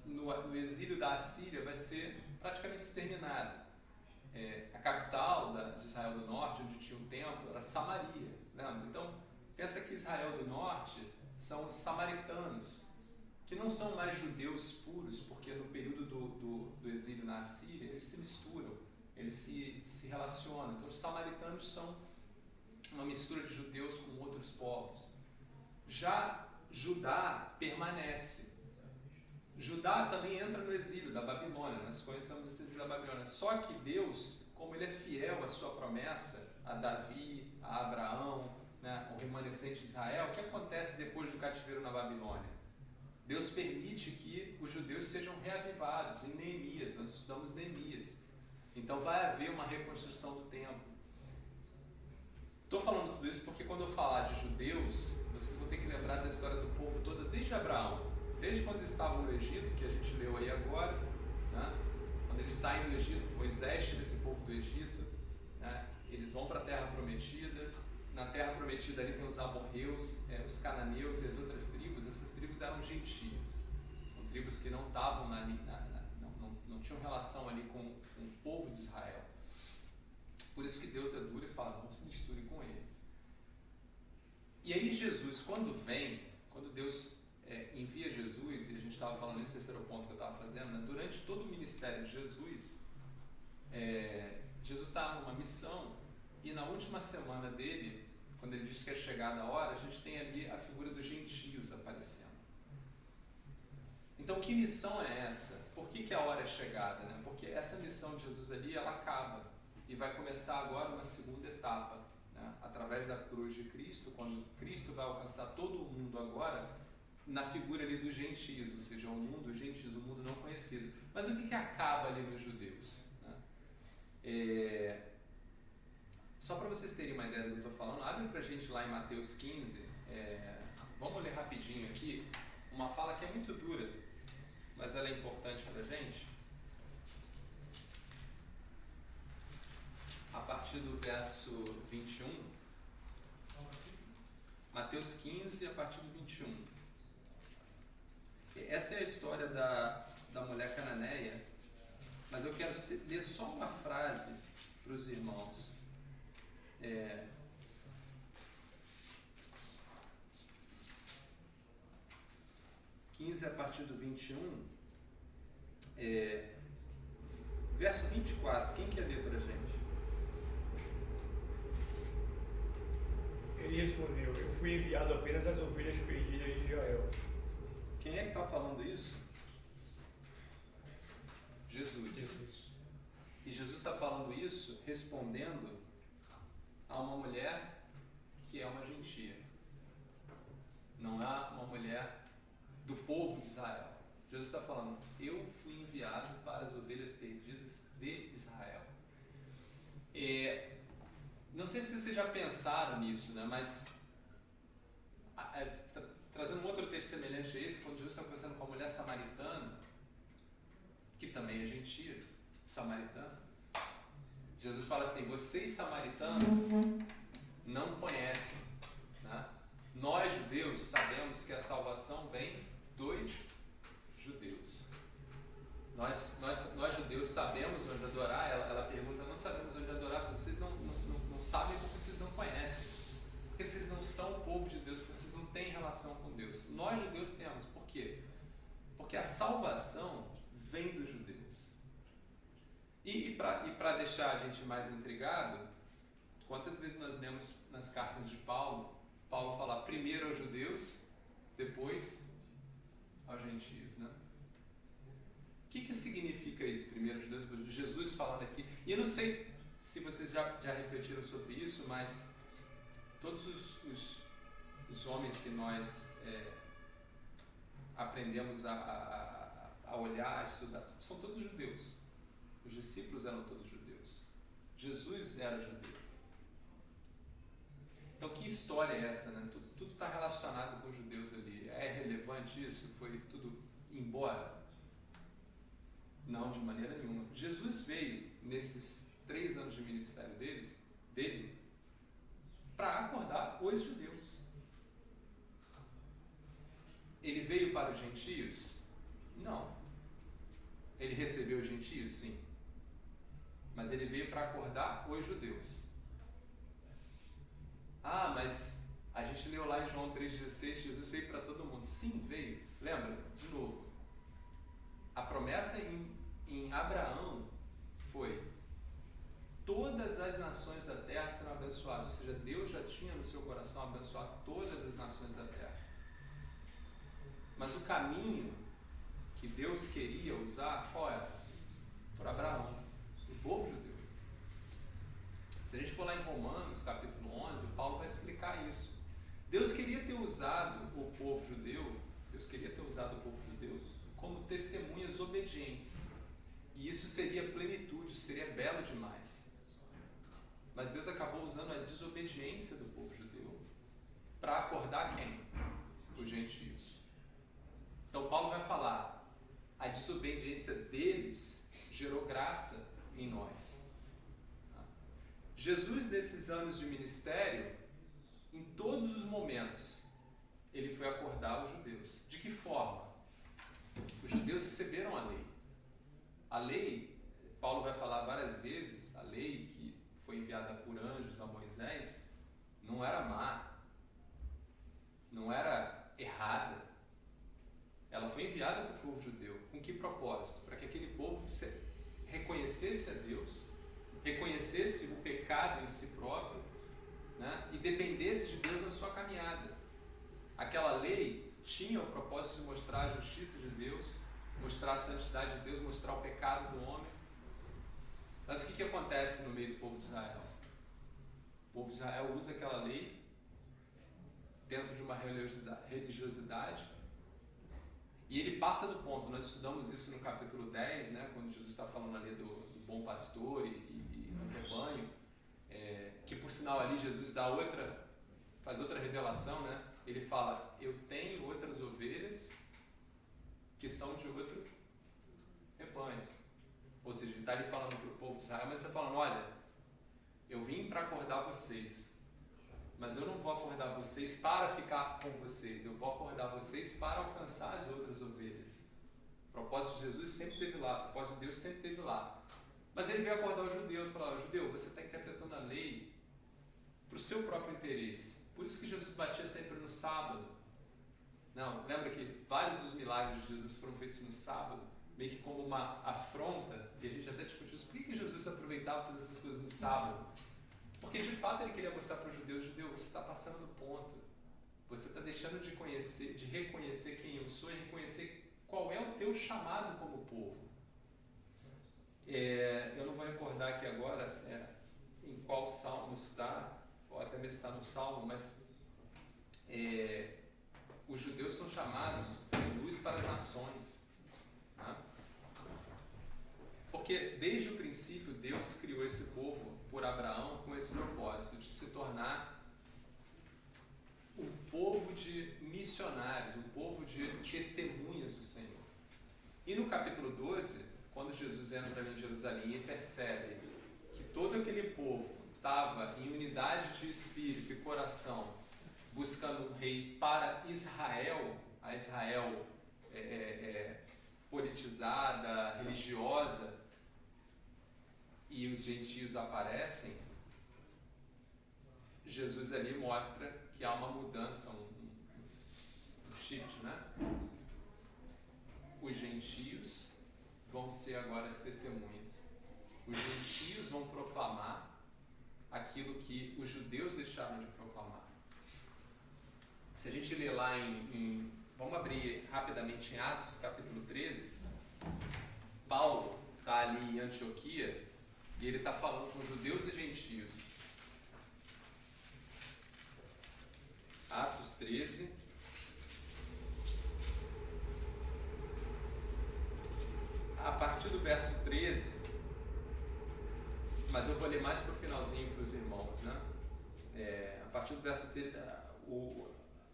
D: no exílio da Assíria, vai ser praticamente exterminado. A capital de Israel do norte, onde tinha um templo, era Samaria. Lembra? Então, pensa que Israel do norte são os samaritanos, que não são mais judeus puros, porque no período do exílio na Assíria, eles se misturam, eles se relacionam. Então, os samaritanos são uma mistura de judeus com outros povos. Já Judá permanece. Judá também entra no exílio da Babilônia, nós conhecemos esse exílio da Babilônia. Só que Deus, como Ele é fiel à sua promessa, a Davi, a Abraão, né, o remanescente de Israel, o que acontece depois do cativeiro na Babilônia? Deus permite que os judeus sejam reavivados em Neemias, nós estudamos Neemias. Então vai haver uma reconstrução do templo. Estou falando tudo isso porque quando eu falar de judeus, vocês vão ter que lembrar da história do povo toda desde Abraão. Desde quando eles estavam no Egito, que a gente leu aí agora, né? Quando eles saem do Egito, Moisés tira esse povo do Egito, né? Eles vão para a Terra Prometida. Na Terra Prometida ali tem os amorreus, os cananeus e as outras tribos. Essas tribos eram gentias. São tribos que não estavam não tinham relação ali com o povo de Israel. Por isso que Deus é duro e fala, não se misture com eles. E aí Jesus, quando Deus envia Jesus, e a gente estava falando isso, esse era o ponto que eu estava fazendo, né? Durante todo o ministério de Jesus, Jesus estava numa missão, e na última semana dele, quando ele diz que é chegada a hora, a gente tem ali a figura dos gentios aparecendo. Então, que missão é essa? Por que a hora é chegada? Né? Porque essa missão de Jesus ali, ela acaba, e vai começar agora uma segunda etapa, né? Através da cruz de Cristo, quando Cristo vai alcançar todo o mundo agora, na figura ali dos gentios, ou seja, o mundo, os gentios, o mundo não conhecido. Mas o que acaba ali nos judeus? Né? Só para vocês terem uma ideia do que eu estou falando, abre para a gente lá em Mateus 15, vamos ler rapidinho aqui, uma fala que é muito dura, mas ela é importante para a gente. A partir do verso 21, Mateus 15, a partir do 21. Essa é a história da mulher cananeia, mas eu quero ler só uma frase para os irmãos. 15 a partir do 21, verso 24, quem quer ler para a gente?
E: Ele respondeu, eu fui enviado apenas às ovelhas perdidas de Israel.
D: Quem é que está falando isso? Jesus. E Jesus está falando isso respondendo a uma mulher que é uma gentia. Não é uma mulher do povo de Israel. Jesus está falando, eu fui enviado para as ovelhas perdidas de Israel. Não sei se vocês já pensaram nisso, né? Mas trazendo um outro texto semelhante a esse, quando Jesus está conversando com a mulher samaritana, que também é gentia, samaritana, Jesus fala assim, vocês samaritanos não conhecem, né? Nós judeus sabemos que a salvação vem dos judeus. Nós judeus sabemos onde adorar. Ela pergunta, não sabemos onde adorar, porque vocês não sabem, porque vocês não conhecem, porque vocês não são o povo de Deus, porque vocês não têm relação com Deus. Nós judeus temos, por quê? Porque a salvação vem dos judeus. E para deixar a gente mais intrigado, quantas vezes nós lemos nas cartas de Paulo falar primeiro aos judeus, depois aos gentios, né? O que significa isso? Primeiro aos judeus, depois Jesus falando aqui. E eu não sei se vocês já refletiram sobre isso, mas todos os homens que nós aprendemos a olhar, a estudar, são todos judeus. Os discípulos eram todos judeus. Jesus era judeu. Então, que história é essa, né? Tudo está relacionado com os judeus ali. É relevante isso? Foi tudo embora? Não, de maneira nenhuma. Jesus veio, nesses 3 anos de ministério dele, para acordar os judeus. Ele veio para os gentios? Não. Ele recebeu os gentios? Sim. Mas ele veio para acordar os judeus. Ah, mas a gente leu lá em João 3,16, Jesus veio para todo mundo. Sim, veio. Lembra? De novo. A promessa em Abraão foi: todas as nações da terra serão abençoadas. Ou seja, Deus já tinha no seu coração abençoar todas as nações da terra. Mas o caminho que Deus queria usar, qual era? Por Abraão, o povo judeu. Se a gente for lá em Romanos, capítulo 11, Paulo vai explicar isso. Deus queria ter usado o povo judeu, como testemunhas obedientes. E isso seria plenitude, seria belo demais. Mas Deus acabou usando a desobediência do povo judeu para acordar quem? Os gentios. Então Paulo vai falar, a desobediência deles gerou graça em nós. Jesus, nesses anos de ministério, em todos os momentos, ele foi acordar os judeus. De que forma? Os judeus receberam a lei. A lei, Paulo vai falar várias vezes, a lei que foi enviada por anjos a Moisés, não era má, não era errada. Ela foi enviada para o povo judeu. Com que propósito? Para que aquele povo reconhecesse a Deus, reconhecesse o pecado em si próprio, né? E dependesse de Deus na sua caminhada. Aquela lei tinha o propósito de mostrar a justiça de Deus, mostrar a santidade de Deus, mostrar o pecado do homem. Mas o que acontece no meio do povo de Israel? O povo de Israel usa aquela lei dentro de uma religiosidade e ele passa do ponto. Nós estudamos isso no capítulo 10, né, quando Jesus está falando ali do bom pastor e do rebanho, que por sinal ali Jesus faz outra revelação, né? Ele fala, eu tenho outras ovelhas que são de outro rebanho. Ou seja, ele está ali falando para o povo de Israel, mas está falando, olha, eu vim para acordar vocês, mas eu não vou acordar vocês para ficar com vocês, eu vou acordar vocês para alcançar as outras ovelhas. O propósito de Jesus sempre esteve lá, o propósito de Deus sempre esteve lá. Mas ele veio acordar os judeus e falar, judeu, você está interpretando a lei para o seu próprio interesse. Por isso que Jesus batia sempre no sábado. Não, lembra que vários dos milagres de Jesus foram feitos no sábado, meio que como uma afronta, e a gente até discutiu isso, por que Jesus aproveitava fazer essas coisas no sábado? Porque de fato ele queria mostrar para os judeus, você está passando do ponto, você está deixando de conhecer, de reconhecer quem eu sou e reconhecer qual é o teu chamado como povo. Eu não vou recordar aqui agora em qual salmo está, ou até mesmo está no salmo, mas os judeus são chamados de luz para as nações. Tá? Porque desde o princípio Deus criou esse povo por Abraão com esse propósito de se tornar um povo de missionários, um povo de testemunhas do Senhor. E no capítulo 12, quando Jesus entra em Jerusalém e percebe que todo aquele povo estava em unidade de espírito e coração, buscando um rei para Israel, a Israel politizada, religiosa, e os gentios aparecem, Jesus ali mostra que há uma mudança, um shift, né? Os gentios vão ser agora as testemunhas. Os gentios vão proclamar aquilo que os judeus deixaram de proclamar. Se a gente ler lá vamos abrir rapidamente em Atos, capítulo 13, Paulo está ali em Antioquia e ele está falando com judeus e gentios. Atos 13. A partir do verso 13, mas eu vou ler mais para o finalzinho para os irmãos, né? A partir do verso 13,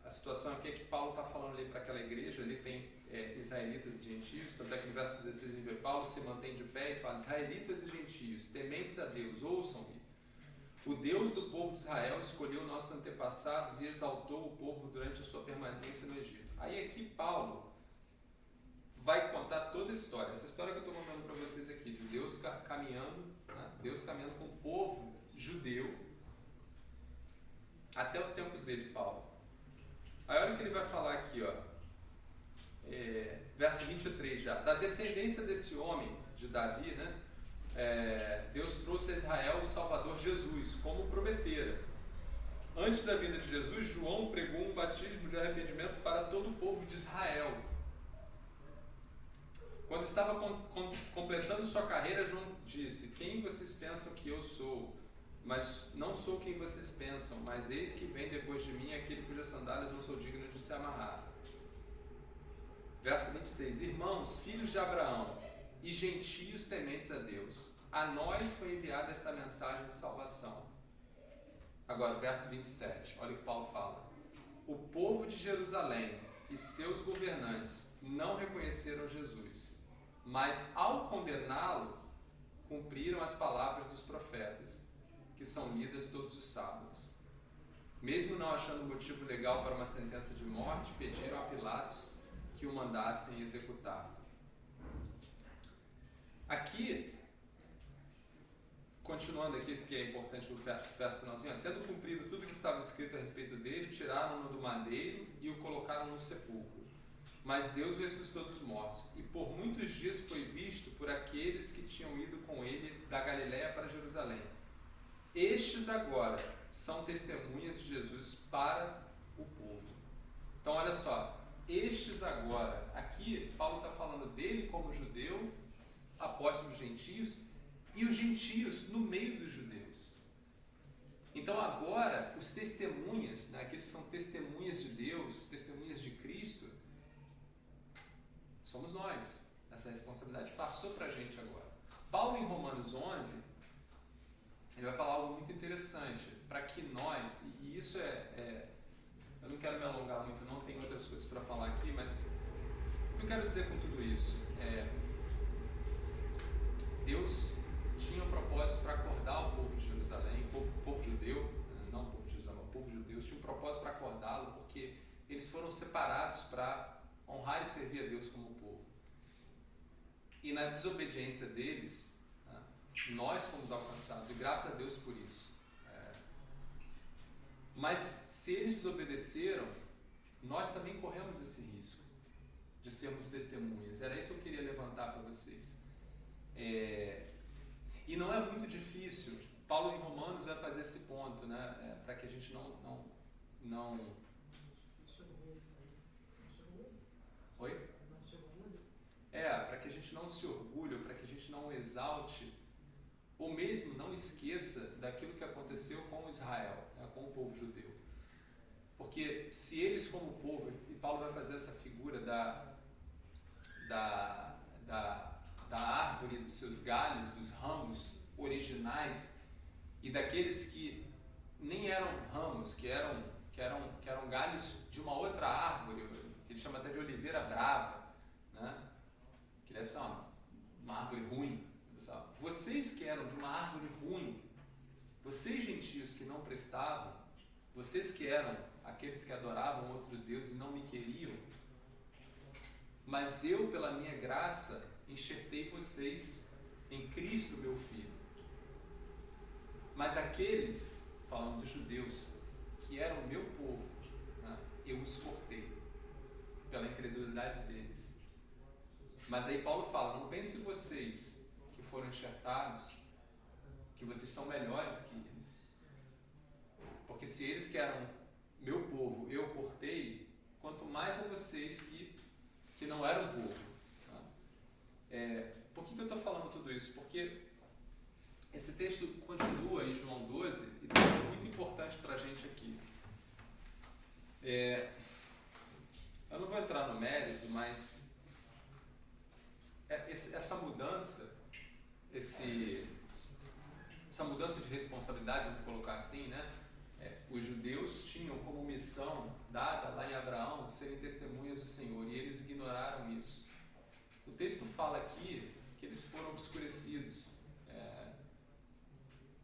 D: a situação aqui é que Paulo está falando ali para aquela igreja, ali tem israelitas e gentios, tanto é que no verso 16 ele vê, Paulo se mantém de pé e fala, israelitas e gentios, tementes a Deus, ouçam-me. O Deus do povo de Israel escolheu nossos antepassados e exaltou o povo durante a sua permanência no Egito. Aí aqui Paulo vai contar toda a história, essa história que eu estou contando para vocês aqui, de Deus caminhando, né? Deus caminhando com o povo judeu até os tempos dele, Paulo. Aí olha o que ele vai falar aqui, ó, verso 23 já, da descendência desse homem, de Davi, né? Deus trouxe a Israel o Salvador Jesus, como prometera. Antes da vinda de Jesus, João pregou um batismo de arrependimento para todo o povo de Israel. estava completando sua carreira, João disse: quem vocês pensam que eu sou? Mas não sou quem vocês pensam, mas eis que vem depois de mim aquele cujas sandálias não sou digno de se amarrar. Verso 26. Irmãos, filhos de Abraão e gentios tementes a Deus, a nós foi enviada esta mensagem de salvação. Agora, verso 27. Olha o que Paulo fala. O povo de Jerusalém e seus governantes não reconheceram Jesus, mas ao condená-lo, cumpriram as palavras dos profetas, que são lidas todos os sábados. Mesmo não achando motivo legal para uma sentença de morte, pediram a Pilatos que o mandassem executar. Aqui, continuando aqui, porque é importante o verso finalzinho, tendo cumprido tudo que estava escrito a respeito dele, tiraram-no do madeiro e o colocaram no sepulcro. Mas Deus o ressuscitou dos mortos, e por muitos dias foi visto por aqueles que tinham ido com ele da Galiléia para Jerusalém. Estes agora são testemunhas de Jesus para o povo. Então olha só, estes agora, aqui Paulo está falando dele como judeu, apóstolo dos gentios, e os gentios no meio dos judeus. Então agora, os testemunhas, né, aqueles que são testemunhas de Deus, testemunhas de Cristo, somos nós. Essa responsabilidade passou para a gente agora. Paulo, em Romanos 11, ele vai falar algo muito interessante, para que nós, e isso eu não quero me alongar muito, não tem outras coisas para falar aqui, mas o que eu quero dizer com tudo isso Deus tinha um propósito para acordar o povo de Jerusalém, o povo judeu, não o povo de Jerusalém, o povo judeu tinha um propósito para acordá-lo, porque eles foram separados para honrar e servir a Deus como povo. E na desobediência deles, nós fomos alcançados, e graças a Deus por isso. Mas se eles desobedeceram, nós também corremos esse risco de sermos testemunhas. Era isso que eu queria levantar para vocês. E não é muito difícil. Paulo em Romanos vai fazer esse ponto, né? Para que a gente não... Oi? Para que a gente não se orgulhe, para que a gente não exalte, ou mesmo não esqueça daquilo que aconteceu com Israel, né, com o povo judeu. Porque se eles como povo, e Paulo vai fazer essa figura da árvore, dos seus galhos, dos ramos originais, e daqueles que nem eram ramos, que eram galhos de uma outra árvore, que ele chama até de oliveira brava, né? Que deve ser uma árvore ruim. Vocês que eram de uma árvore ruim, vocês gentios que não prestavam, vocês que eram aqueles que adoravam outros deuses e não me queriam, mas eu, pela minha graça, enxertei vocês em Cristo, meu Filho. Mas aqueles, falando dos judeus, que eram meu povo, né, eu os cortei pela incredulidade deles. Mas aí Paulo fala, não pense vocês que foram enxertados, que vocês são melhores que eles. Porque se eles que eram meu povo, eu cortei, quanto mais a vocês que não eram povo. Tá? Por que eu estou falando tudo isso? Porque esse texto continua em João 12 e é muito importante para a gente aqui. Eu não vou entrar no mérito, mas essa mudança, essa mudança de responsabilidade, vamos colocar assim, né? Os judeus tinham como missão dada lá em Abraão serem testemunhas do Senhor, e eles ignoraram isso. O texto fala aqui que eles foram obscurecidos.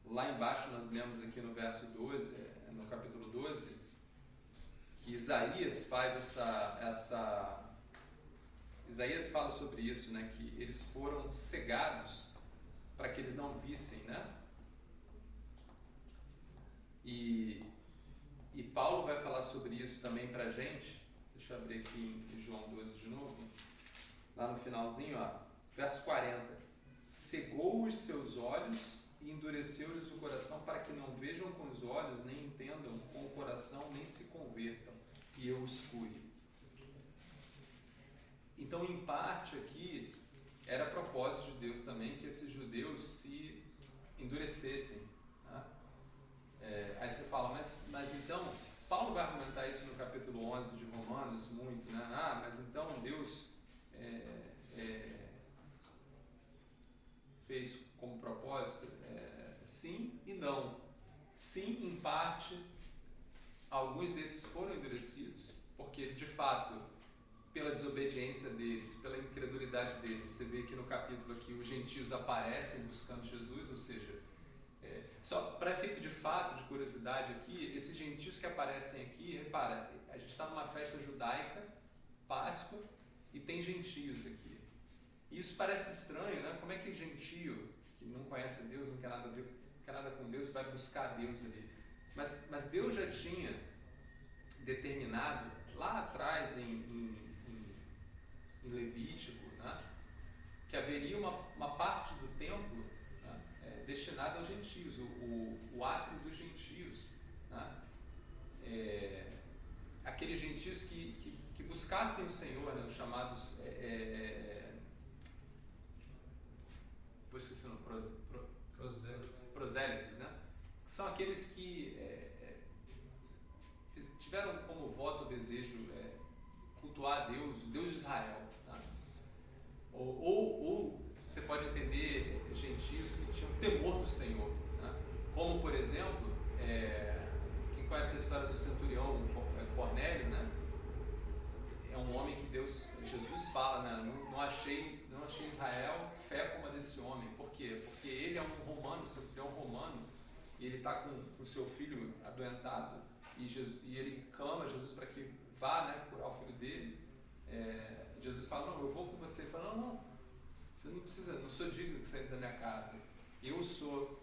D: Lá embaixo nós lemos aqui no verso 12, no capítulo 12, que Isaías faz Isaías fala sobre isso, né? Que eles foram cegados para que eles não vissem, né? E Paulo vai falar sobre isso também para a gente. Deixa eu abrir aqui em João 12 de novo. Lá no finalzinho, verso 40. Cegou os seus olhos e endureceu-lhes o coração para que não vejam com os olhos, nem entendam com o coração, nem se convertam, e eu os cure. Então, em parte aqui, era propósito de Deus também que esses judeus se endurecessem. Né? Aí você fala, mas então, Paulo vai argumentar isso no capítulo 11 de Romanos muito, né? Mas então Deus fez como propósito? Sim e não. Sim, em parte, alguns desses foram endurecidos, porque de fato, pela desobediência deles, pela incredulidade deles, você vê que no capítulo aqui os gentios aparecem buscando Jesus, ou seja, só para efeito de fato, de curiosidade aqui, esses gentios que aparecem aqui, repara, a gente está numa festa judaica, Páscoa, e tem gentios aqui. E isso parece estranho, né? Como é que gentio, que não conhece Deus, não quer nada a ver, não quer nada com Deus, vai buscar Deus ali? Mas Deus já tinha determinado lá atrás em Levítico, né, que haveria uma parte do templo, né, destinada aos gentios, o átrio dos gentios, né, aqueles gentios que buscassem o Senhor, né, os chamados depois esqueci o nome, prosélitos, né, que são aqueles que tiveram como voto o desejo cultuar a Deus, o Deus de Israel. Tá? Ou você pode entender gentios que tinham temor do Senhor. Né? Como, por exemplo, quem conhece a história do centurião Cornélio, né? É um homem que Jesus fala, né? Não achei em Israel fé como a desse homem. Por quê? Porque ele é um romano, centurião romano, e ele está com o seu filho adoentado, e ele clama a Jesus para que vá, né, curar o filho dele. Jesus fala, não, eu vou com você. Ele fala, não, você não precisa, não sou digno de sair da minha casa. Eu sou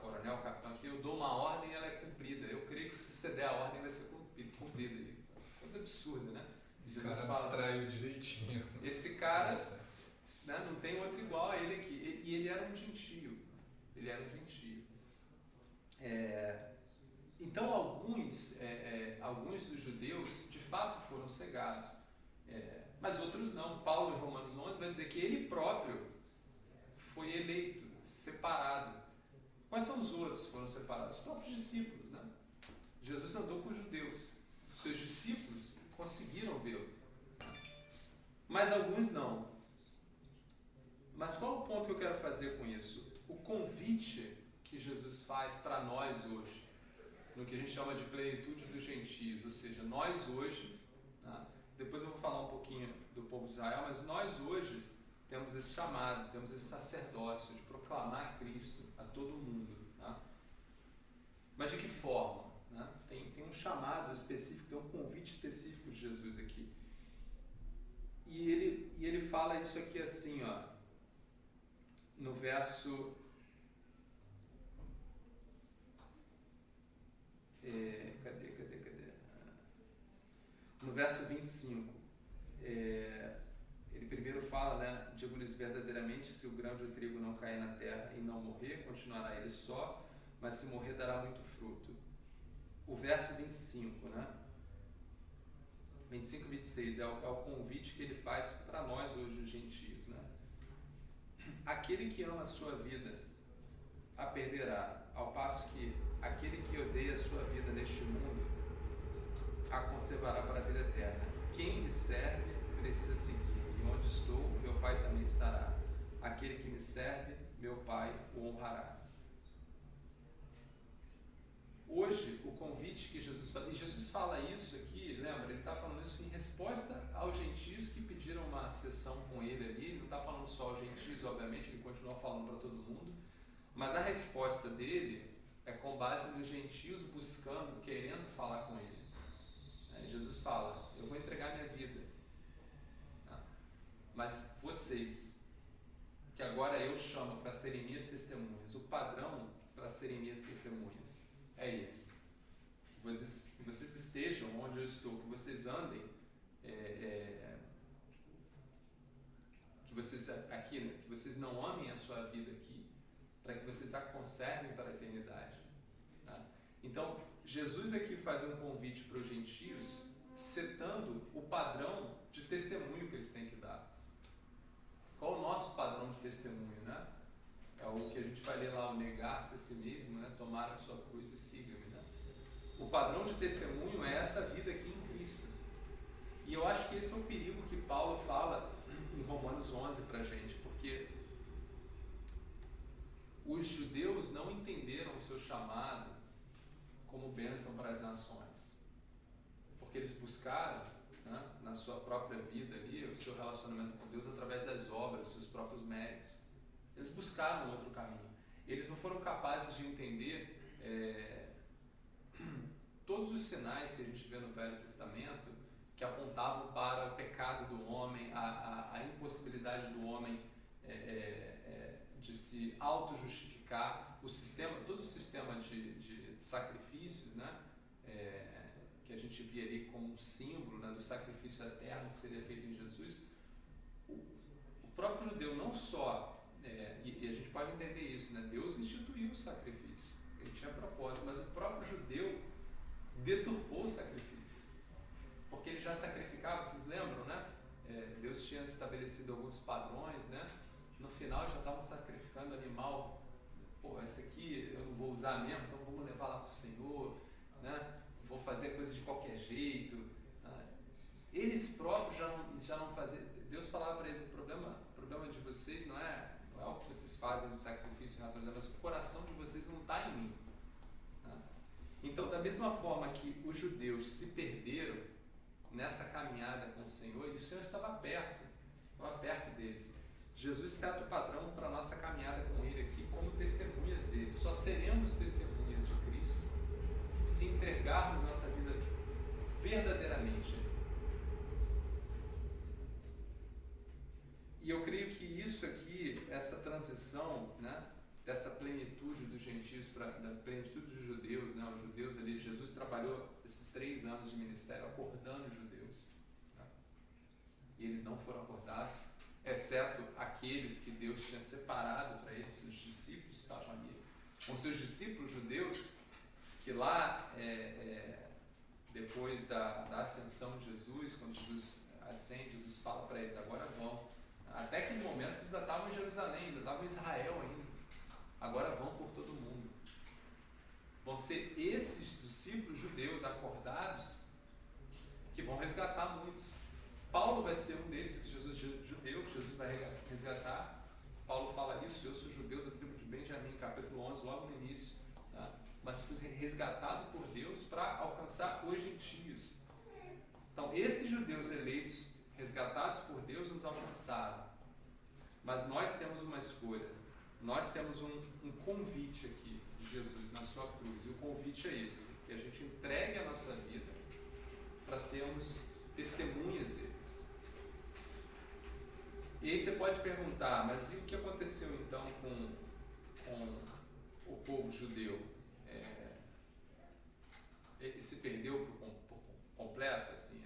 D: coronel, capitão aqui, eu dou uma ordem e ela é cumprida. Eu creio que se você der a ordem vai ser cumprida. Coisa absurda, né?
C: O cara distraiu direitinho.
D: Esse cara, né, não tem outro igual a ele aqui. E ele era um gentio. Então alguns dos judeus de fato foram cegados, mas outros não. Paulo em Romanos 11 vai dizer que ele próprio foi eleito, separado. Quais são os outros que foram separados? Os próprios discípulos, né? Jesus andou com os judeus, os seus discípulos conseguiram vê-lo, mas alguns não. Mas qual o ponto que eu quero fazer com isso? O convite que Jesus faz para nós hoje, no que a gente chama de plenitude dos gentios, ou seja, nós hoje, tá? Depois eu vou falar um pouquinho do povo de Israel, mas nós hoje temos esse chamado, temos esse sacerdócio de proclamar Cristo a todo mundo. Tá? Mas de que forma? Né? Tem um chamado específico, tem um convite específico de Jesus aqui. E ele fala isso aqui assim, ó, no verso... Cadê? No verso 25, ele primeiro fala, né, digo-lhes verdadeiramente, se o grão de trigo não cair na terra e não morrer, continuará ele só, mas se morrer dará muito fruto. O verso 25, né, 25 e 26, é o convite que ele faz para nós hoje, os gentios, né? Aquele que ama a sua vida a perderá, ao passo que aquele que odeia a sua vida neste mundo a conservará para a vida eterna. Quem me serve precisa seguir-me, e onde estou, meu Pai também estará. Aquele que me serve, meu Pai o honrará. Hoje, o convite que Jesus faz, e Jesus fala isso aqui, lembra, ele está falando isso em resposta aos gentios que pediram uma sessão com ele ali. Ele não está falando só aos gentios, obviamente, ele continua falando para todo mundo, mas a resposta dele é com base nos gentios buscando, querendo falar com ele. Jesus fala, eu vou entregar minha vida, mas vocês, que agora eu chamo para serem minhas testemunhas, o padrão para serem minhas testemunhas é esse. Que vocês estejam onde eu estou, que vocês andem, que vocês aqui, né, que vocês não amem a sua vida aqui, para que vocês a conservem para a eternidade. Tá? Então, Jesus aqui faz um convite para os gentios, setando o padrão de testemunho que eles têm que dar. testemunho, né? É o que a gente vai ler lá, o negar-se a si mesmo, né? Tomar a sua cruz e siga-me, né? O padrão de testemunho é essa vida aqui em Cristo. E eu acho que esse é o perigo que Paulo fala em Romanos 11 pra gente, porque os judeus não entenderam o seu chamado como bênção para as nações. Porque eles buscaram, né, na sua própria vida ali, o seu relacionamento com Deus através das obras, dos seus próprios méritos. Eles buscaram outro caminho. Eles não foram capazes de entender todos os sinais que a gente vê no Velho Testamento que apontavam para o pecado do homem, a impossibilidade do homem de se auto-justificar, todo o sistema de sacrifícios, né, que a gente via ali como um símbolo, né, do sacrifício eterno que seria feito em Jesus. O próprio judeu não só, e a gente pode entender isso, né, Deus instituiu o sacrifício, ele tinha propósito, mas o próprio judeu deturpou o sacrifício, porque ele já sacrificava, vocês lembram, né? Deus tinha estabelecido alguns padrões, né? No final já estavam sacrificando animal. Pô, esse aqui eu não vou usar mesmo, então vamos levar lá para o Senhor, né? Vou fazer coisa de qualquer jeito. Eles próprios já não faziam. Deus falava para eles: o problema de vocês não é o que vocês fazem de sacrifício natural, mas o coração de vocês não está em mim. Né? Então, da mesma forma que os judeus se perderam nessa caminhada com o Senhor, e o Senhor estava perto deles. Jesus seta o padrão para a nossa caminhada com Ele aqui como testemunhas dele. Só seremos testemunhas de Cristo se entregarmos nossa vida verdadeiramente. E eu creio que isso aqui, essa transição, né, dessa plenitude dos gentios para da plenitude dos judeus, né, os judeus ali, Jesus trabalhou esses 3 anos de ministério acordando os judeus, né, e eles não foram acordados, exceto aqueles que Deus tinha separado para eles, os discípulos estavam ali, com seus discípulos judeus, que lá, depois da ascensão de Jesus, quando Jesus ascende, Jesus fala para eles: agora vão. Até aquele momento eles ainda estavam em Jerusalém, ainda estavam em Israel ainda. Agora vão por todo mundo. Vão ser esses discípulos judeus acordados que vão resgatar muitos. Paulo vai ser um deles, que Jesus vai resgatar. Paulo fala isso: eu sou judeu da tribo de Benjamim, capítulo 11, logo no início. Tá? Mas fui resgatado por Deus para alcançar os gentios. Então, esses judeus eleitos, resgatados por Deus, nos alcançaram. Mas nós temos uma escolha. Nós temos um convite aqui de Jesus na sua cruz. E o convite é esse: que a gente entregue a nossa vida para sermos testemunhas dele. E aí você pode perguntar: mas e o que aconteceu então com o povo judeu? Ele se perdeu por completo? Assim,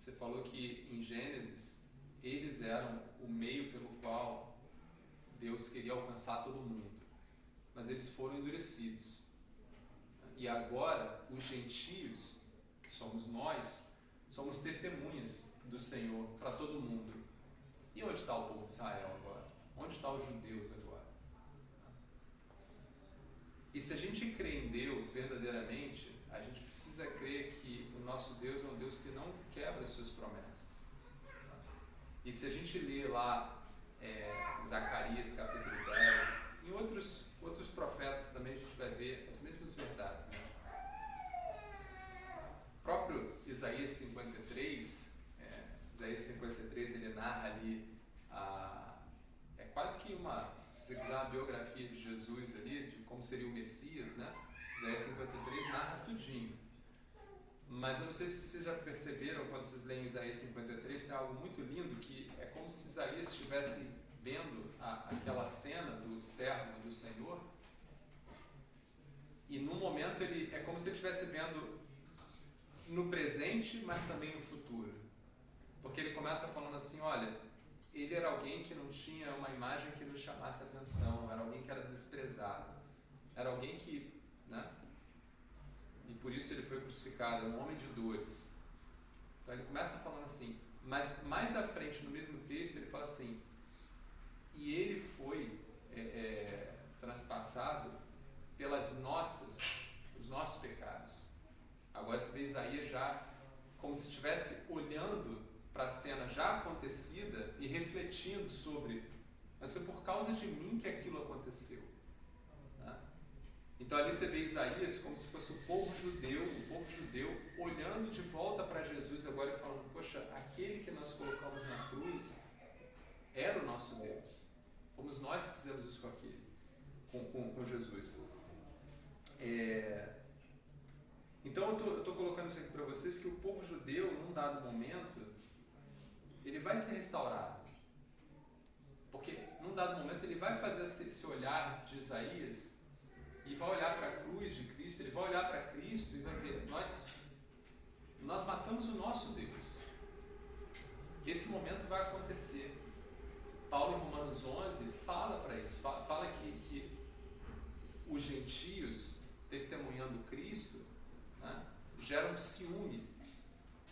D: Você falou que em Gênesis eles eram o meio pelo qual Deus queria alcançar todo mundo, mas eles foram endurecidos. E agora os gentios, que somos nós, somos testemunhas do Senhor para todo mundo. E onde está o povo de Israel agora? Onde estão os judeus agora? E se a gente crê em Deus verdadeiramente, a gente precisa crer que o nosso Deus é um Deus que não quebra as suas promessas. E se a gente lê lá Zacarias capítulo 10, e outros profetas também, a gente vai ver as mesmas verdades. Né? O próprio Isaías 53, ele narra ali, quase que se você quiser, uma biografia de Jesus ali, de como seria o Messias, né? Isaías 53 narra tudinho. Mas eu não sei se vocês já perceberam, quando vocês leem Isaías 53, tem algo muito lindo, que é como se Isaías estivesse vendo aquela cena do servo do Senhor, e num momento é como se ele estivesse vendo no presente, mas também no futuro. Porque ele começa falando assim: olha, ele era alguém que não tinha uma imagem que nos chamasse a atenção, era alguém que era desprezado, era alguém que, né? E por isso ele foi crucificado, um homem de dores. Então ele começa falando assim, mas mais à frente no mesmo texto ele fala assim: e ele foi transpassado pelas os nossos pecados. Agora você vê Isaías já como se estivesse olhando para a cena já acontecida e refletindo sobre, mas foi por causa de mim que aquilo aconteceu. Né? Então ali você vê Isaías como se fosse o povo judeu olhando de volta para Jesus agora e falando, poxa, aquele que nós colocamos na cruz era o nosso Deus. Fomos nós que fizemos isso com Jesus. Então eu estou colocando isso aqui para vocês, que o povo judeu, num dado momento, ele vai ser restaurado. Porque num dado momento ele vai fazer esse olhar de Isaías e vai olhar para a cruz de Cristo, ele vai olhar para Cristo e vai ver, nós matamos o nosso Deus. Esse momento vai acontecer. Paulo, em Romanos 11, fala para isso, fala que os gentios, testemunhando Cristo, né, geram ciúme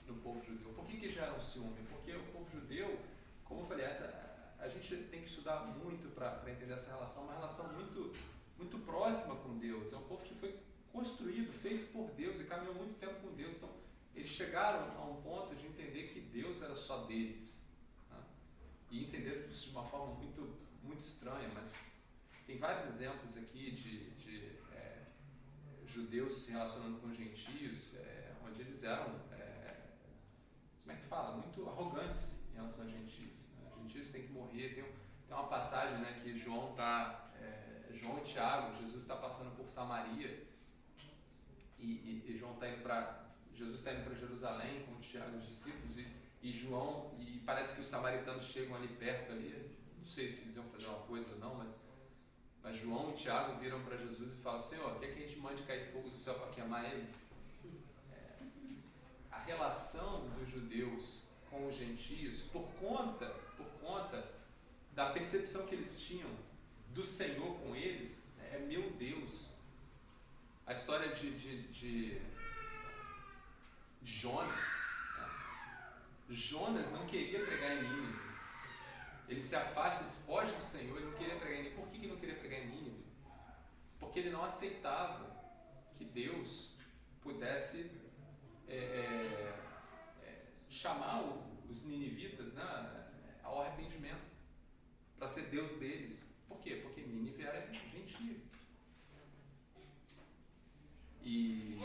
D: no povo judeu. Por que geram ciúme? Porque o povo judeu, como eu falei, a gente tem que estudar muito para entender essa relação, uma relação muito, muito próxima com Deus. É um povo que foi construído, feito por Deus e caminhou muito tempo com Deus. Então, eles chegaram a um ponto de entender que Deus era só deles. E entenderam isso de uma forma muito, muito estranha, mas tem vários exemplos aqui de judeus se relacionando com gentios, onde eles eram, como é que fala, muito arrogantes em relação a gentios. Né? Gentios têm que morrer. Tem uma passagem, né, que João e Tiago, Jesus está passando por Samaria e Jesus está indo para Jerusalém com Tiago e os discípulos e parece que os samaritanos chegam ali perto, não sei se eles iam fazer uma coisa ou não, mas João e Tiago viram para Jesus e falam, Senhor, quer que a gente mande cair fogo do céu para queimar eles? A relação dos judeus com os gentios, por conta da percepção que eles tinham do Senhor com eles, meu Deus. A história de Jonas. Jonas não queria pregar em Nínive. Ele se afasta, ele foge do Senhor, ele não queria pregar em Nínive. Por que ele não queria pregar em Nínive? Porque ele não aceitava que Deus pudesse chamar os ninivitas, né, ao arrependimento, para ser Deus deles. Por quê? Porque Nínive era gentio. E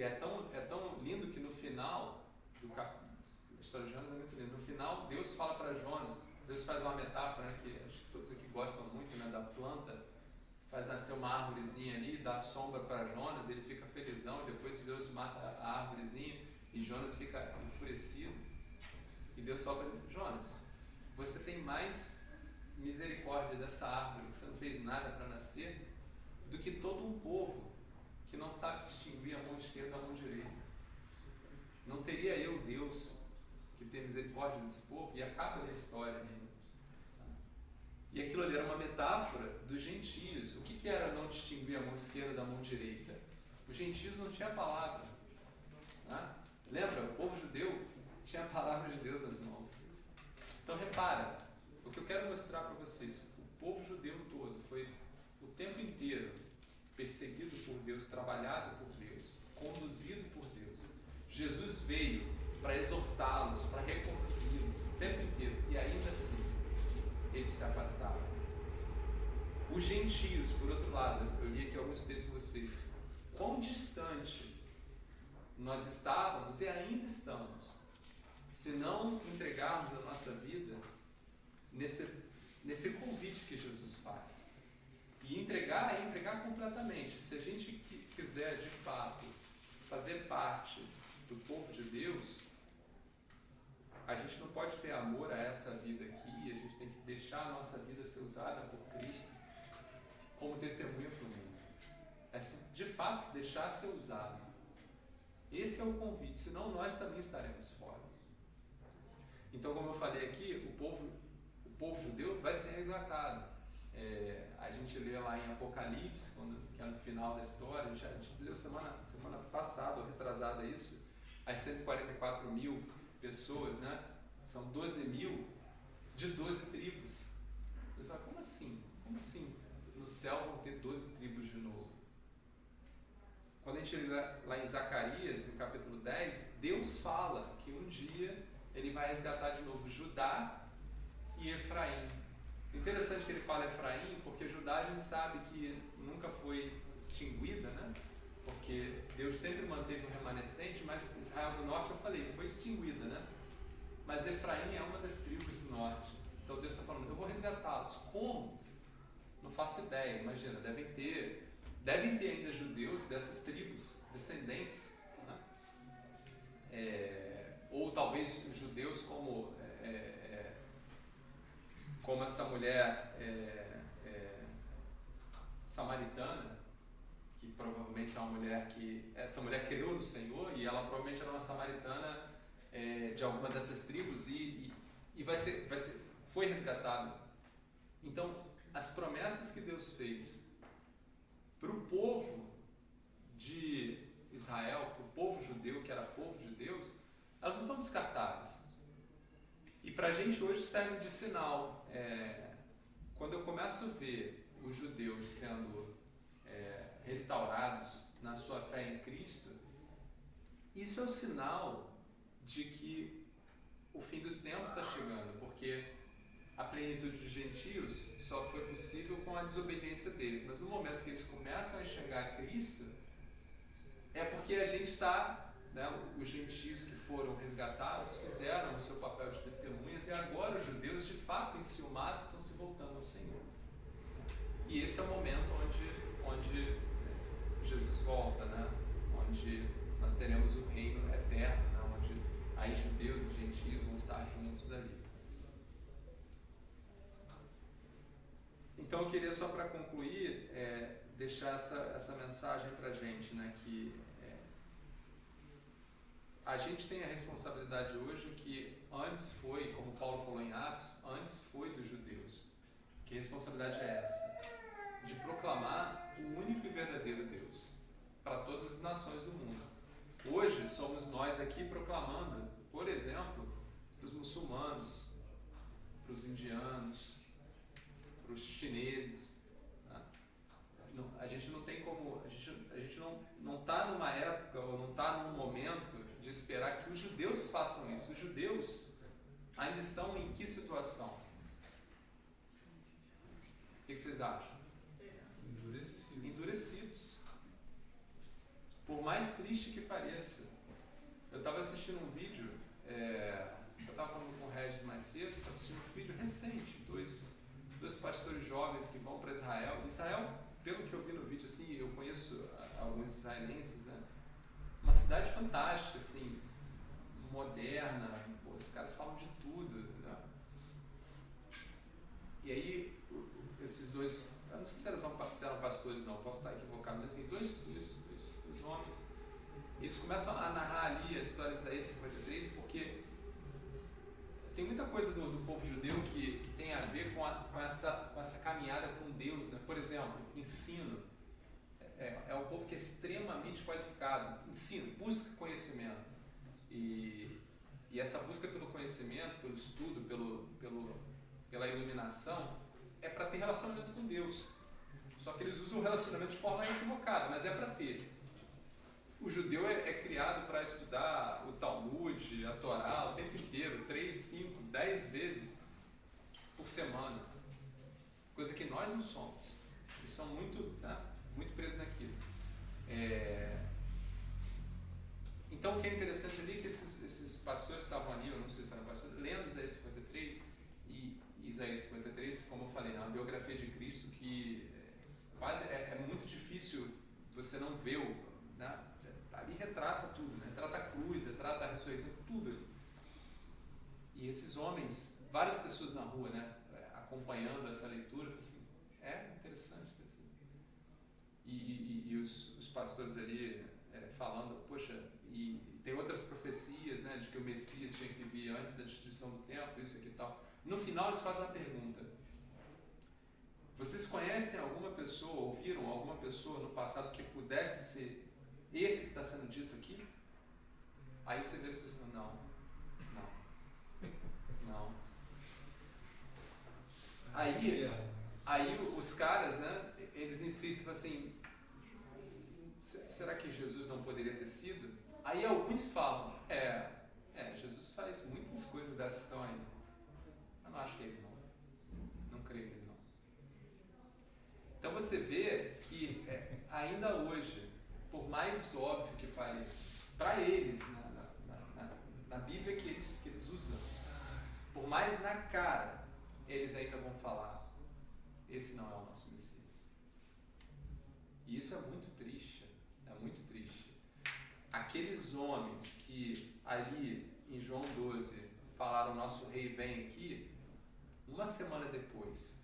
D: é tão lindo que no final a história de Jonas é muito linda. No final, Deus fala para Jonas, Deus faz uma metáfora, né, que acho que todos aqui gostam muito, né, da planta, faz nascer uma árvorezinha ali, dá sombra para Jonas, ele fica felizão, depois Deus mata a árvorezinha e Jonas fica enfurecido. E Deus fala para ele, Jonas, você tem mais misericórdia dessa árvore, que você não fez nada para nascer, do que todo um povo que não sabe distinguir a mão esquerda da mão direita. Não teria eu, Deus, que tem misericórdia desse povo? E acaba a história ali. E aquilo ali era uma metáfora dos gentios. O que era não distinguir a mão esquerda da mão direita? Os gentios não tinham a palavra. Né? Lembra? O povo judeu tinha a palavra de Deus nas mãos. Então repara, o que eu quero mostrar para vocês, o povo judeu todo foi o tempo inteiro perseguido por Deus, trabalhado por Deus, conduzido por Deus. Jesus veio para exortá-los, para reconduzi-los o tempo inteiro, e ainda assim eles se afastaram. Os gentios, por outro lado, eu li aqui alguns textos com vocês, quão distante nós estávamos e ainda estamos, se não entregarmos a nossa vida nesse convite que Jesus faz. E entregar é entregar completamente. Se a gente quiser, de fato, fazer parte do povo de Deus, a gente não pode ter amor a essa vida aqui, a gente tem que deixar a nossa vida ser usada por Cristo como testemunha para o mundo. É, de fato, se deixar ser usado. Esse é o convite, senão nós também estaremos fora. Então, como eu falei aqui, o povo judeu vai ser resgatado. A gente lê lá em Apocalipse, que é no final da história, a gente leu semana passada, ou retrasada as 144 mil pessoas, né? São 12 mil de 12 tribos. Você fala, como assim? Como assim? No céu vão ter 12 tribos de novo. Quando a gente lê lá em Zacarias, no capítulo 10, Deus fala que um dia ele vai resgatar de novo Judá e Efraim. Interessante que ele fala Efraim, porque Judá a gente sabe que nunca foi extinguida, né? Porque Deus sempre manteve um remanescente, mas Israel do Norte, eu falei, foi extinguida, né? Mas Efraim é uma das tribos do Norte. Então Deus está falando, eu vou resgatá-los. Como? Não faço ideia, imagina, devem ter ainda judeus dessas tribos, descendentes, né? Ou talvez judeus como essa mulher samaritana, que provavelmente é uma mulher que essa mulher criou no Senhor e ela provavelmente era uma samaritana de alguma dessas tribos e foi resgatada. Então, as promessas que Deus fez para o povo de Israel, para o povo judeu, que era povo de Deus, elas não estão descartadas. E para a gente hoje serve de sinal. Quando eu começo a ver os judeus sendo restaurados na sua fé em Cristo, isso é o sinal de que o fim dos tempos está chegando, porque a plenitude dos gentios só foi possível com a desobediência deles. Mas no momento que eles começam a enxergar Cristo, é porque a gente está, né, os gentios que foram resgatados fizeram o seu papel de testemunhas e agora os judeus, de fato, enciumados, estão se voltando ao Senhor. E esse é o momento onde Jesus volta, né? Onde nós teremos o reino eterno, né? Onde aí judeus e gentios vão estar juntos ali. Então eu queria só para concluir deixar essa mensagem para a gente, né? Que a gente tem a responsabilidade hoje que antes foi, como Paulo falou em Atos, antes foi dos judeus. Que responsabilidade é essa? De proclamar o único e verdadeiro Deus para todas as nações do mundo. Hoje somos nós aqui proclamando, por exemplo, para os muçulmanos, para os indianos, para os chineses. Né? A gente não tem como, a gente não está numa época ou não está num momento de esperar que os judeus façam isso. Os judeus ainda estão em que situação? O que vocês acham? Endurecidos. Por mais triste que pareça. Eu estava assistindo um vídeo, eu estava falando com o Regis mais cedo, estava assistindo um vídeo recente, dois pastores jovens que vão para Israel. Israel, pelo que eu vi no vídeo, assim, eu conheço alguns israelenses, né? Uma cidade fantástica, assim, moderna, pô, os caras falam de tudo, né? E aí, esses dois, eu não sei se eram pastores, não, posso estar equivocado, mas tem dois homens, eles começam a narrar ali a história de Isaías 53, porque tem muita coisa do povo judeu que tem a ver com essa caminhada com Deus, né? Por exemplo, ensino. É um povo que é extremamente qualificado. Ensino, busca conhecimento. E essa busca pelo conhecimento, pelo estudo, pela iluminação, é para ter relacionamento com Deus. Só que eles usam o relacionamento de forma equivocada, mas é para ter. O judeu é criado para estudar o Talmud, a Torá, o tempo inteiro, 3, 5, 10 vezes por semana. Coisa que nós não somos. Eles são muito presos naquilo. Então o que é interessante ali é que esses pastores estavam ali, eu não sei se eram pastores, lendo Isaías 53, e Isaías 53, como eu falei, é uma biografia de Cristo que quase é muito difícil você não ver né? Ali retrata tudo, né? Retrata a cruz, retrata a ressurreição, tudo ali. E esses homens, várias pessoas na rua, né? Acompanhando essa leitura, assim, interessante. E os pastores ali falando, poxa, e tem outras profecias, né? De que o Messias tinha que vir antes da destruição do templo, isso aqui e tal. No final eles fazem uma pergunta: vocês conhecem alguma pessoa, ouviram alguma pessoa no passado que pudesse ser esse que está sendo dito aqui? Aí você vê as pessoas, não. caras, né, eles insistem assim, será que Jesus não poderia ter sido? Aí alguns falam, Jesus faz muitas coisas dessas que estão aí. Eu não acho que é ele não creio nele não. Então você vê que ainda hoje, por mais óbvio que pareça, para eles, na Bíblia que eles usam, por mais na cara, eles ainda vão falar, esse não é o nosso Messias. E isso é muito triste, Aqueles homens que ali em João 12 falaram, nosso rei vem aqui, uma semana depois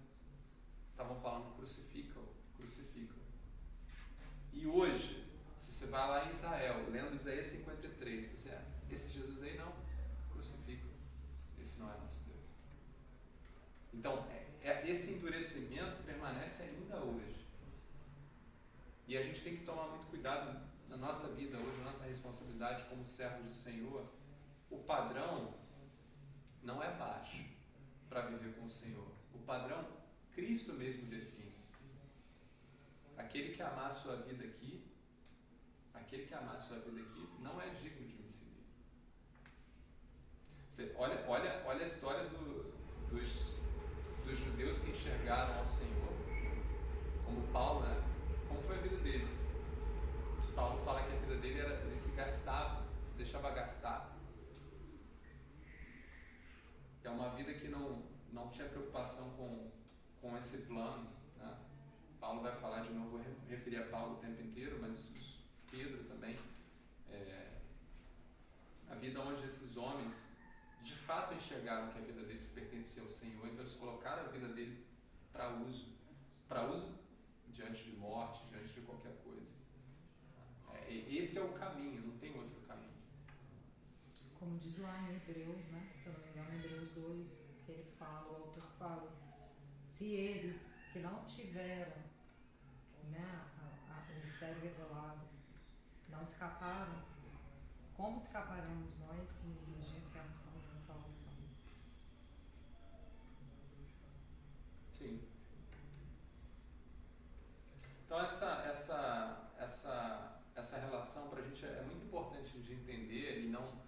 D: estavam falando, crucificam. E hoje, se você vai lá em Israel, lendo Isaías 53, você esse Jesus aí não, crucificam, esse não é nosso Deus. Então, esse endurecimento permanece ainda hoje. E a gente tem que tomar muito cuidado na nossa vida hoje, na nossa responsabilidade como servos do Senhor. O padrão não é baixo para viver com o Senhor. O padrão, Cristo mesmo define. Aquele que amar a sua vida aqui, não é digno de me seguir. Você olha a história dos judeus que enxergaram ao Senhor, como Paulo, né? Como foi a vida deles? Paulo fala que a vida dele ele se gastava, se deixava gastar. É uma vida que não tinha preocupação com esse plano, né? Paulo vai falar de novo, vou referir a Paulo o tempo inteiro, mas Pedro também. A vida onde esses homens de fato enxergaram que a vida deles pertencia ao Senhor, então eles colocaram a vida dele para uso diante de morte, diante de qualquer coisa. Esse é o caminho, não tem outro caminho.
F: Como diz lá em Hebreus, né? Se eu não me engano, em Hebreus 2, que ele fala, o autor fala, se eles que não tiveram, né, o mistério revelado, não escaparam, como escaparemos nós se negligenciarmos a salvação?
D: Sim. Então essa relação para a gente é muito importante de entender e não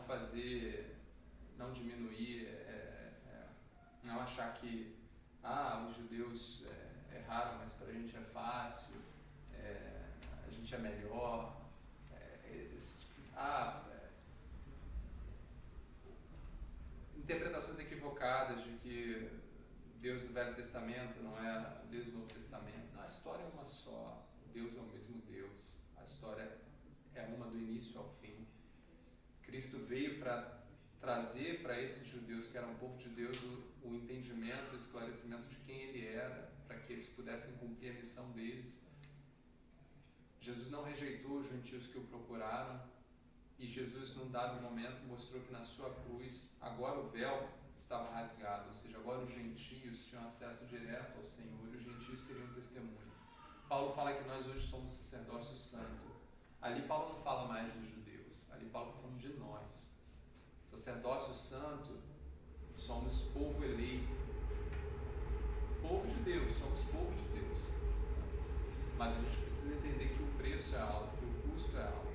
D: fazer, não diminuir, não achar que os judeus erraram, mas para a gente é fácil, a gente é melhor, interpretações equivocadas de que Deus do Velho Testamento não é Deus do Novo Testamento. Não, a história é uma só, Deus é o mesmo Deus, a história é uma do início ao fim. Cristo veio para trazer para esses judeus que eram um povo de Deus o entendimento, o esclarecimento de quem Ele era, para que eles pudessem cumprir a missão deles. Jesus não rejeitou os gentios que o procuraram, e Jesus, num dado momento, mostrou que na sua cruz, agora o véu estava rasgado, ou seja, agora os gentios tinham acesso direto ao Senhor, e os gentios seriam testemunhas. Paulo fala que nós hoje somos sacerdócio santo. Ali Paulo não fala mais dos judeus, ali Paulo está falando de nós. Sacerdócio santo, somos povo eleito. Povo de Deus, somos povo de Deus. Mas a gente precisa entender que o preço é alto, que o custo é alto.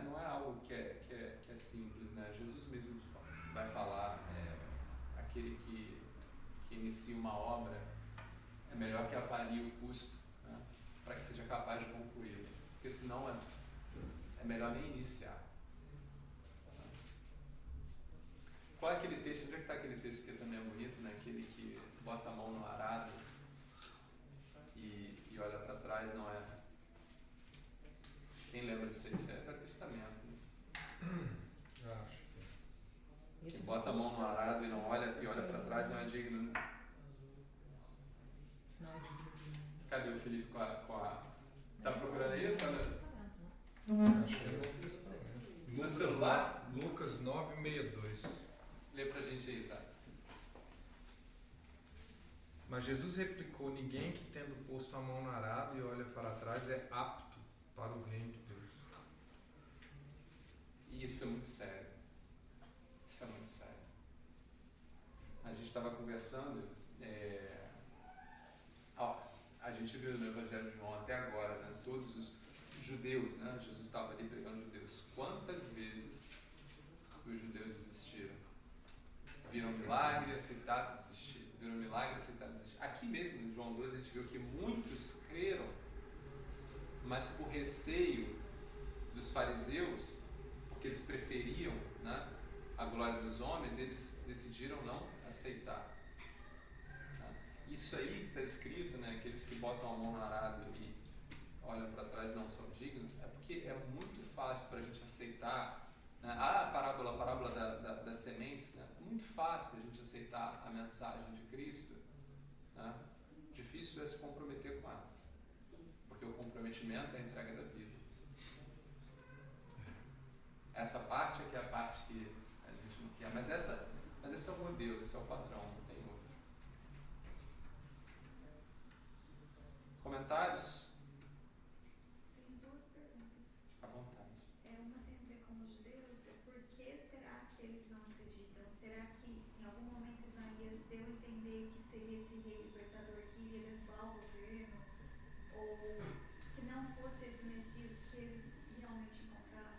D: Não é algo que é simples, né? Jesus mesmo vai falar, aquele que inicia uma obra é melhor que avalie o custo, né? Para que seja capaz de concluir, porque senão é melhor nem iniciar. Qual é aquele texto? Onde é que está aquele texto que também é bonito, né? Aquele que bota a mão no arado e olha para trás, não é? Quem lembra disso aí? Isso é Velho Testamento, né?
C: Acho que
D: Quem bota a mão no arado e olha para trás não é digno, né?
F: Não é digno de mim.
D: Cadê o Felipe com a... Tá procurando aí?
C: acho que é Novo Testamento.
D: No celular?
C: Lucas 9:62.
D: Lê pra gente aí, Isaac.
C: Mas Jesus replicou: ninguém que tendo posto a mão no arado e olha para trás é apto para o reino de Deus.
D: E isso é muito sério. Isso é muito sério. estava conversando, a gente viu no Evangelho de João até agora, né, todos os judeus, né, Jesus estava ali pregando judeus. Quantas vezes os judeus desistiram? Viram milagre, aceitaram, desistiram. Viram milagre, aceitaram, desistiram. Aqui mesmo, em João 12, a gente viu que muitos creram, mas por receio dos fariseus, porque eles preferiam, né, a glória dos homens, eles decidiram não aceitar. Tá? Isso aí está escrito, né, aqueles que botam a mão no arado e olham para trás não são dignos, é porque é muito fácil para a gente aceitar, né, a parábola das sementes, né, é muito fácil a gente aceitar a mensagem de Cristo, né? Difícil é se comprometer com ela, porque o comprometimento é a entrega da vida. Essa parte aqui é a parte que a gente não quer, mas esse é o modelo, esse é o padrão, não tem outro. Comentários?
G: Tem duas perguntas.
D: À vontade.
G: Uma tem a ver com os judeus. Por que será que eles não acreditam? Será que em algum momento Isaías deu a entender que seria esse rei libertador que iria levar o governo? Ou que não fosse esse Messias que eles realmente encontraram?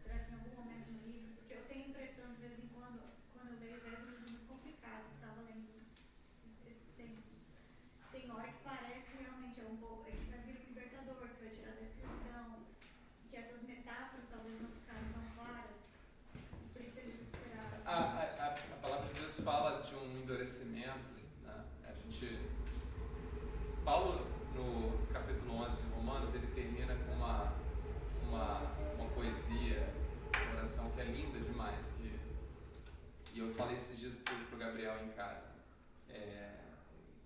G: Será que em algum momento no livro? Porque eu tenho a impressão, de vez em quando eu leio Isaías, é muito complicado, que estava lendo esses tempos. Tem hora que parece que realmente é um pouco, que vai vir o libertador, que vai tirar da escravidão, que essas metáforas talvez não ficaram tão claras, por isso eles esperaram.
D: A palavra de Deus fala de um endurecimento, né? Paulo, no capítulo 11 de Romanos, ele termina com uma poesia, uma oração que é linda demais, e eu falei esses dias pro Gabriel em casa.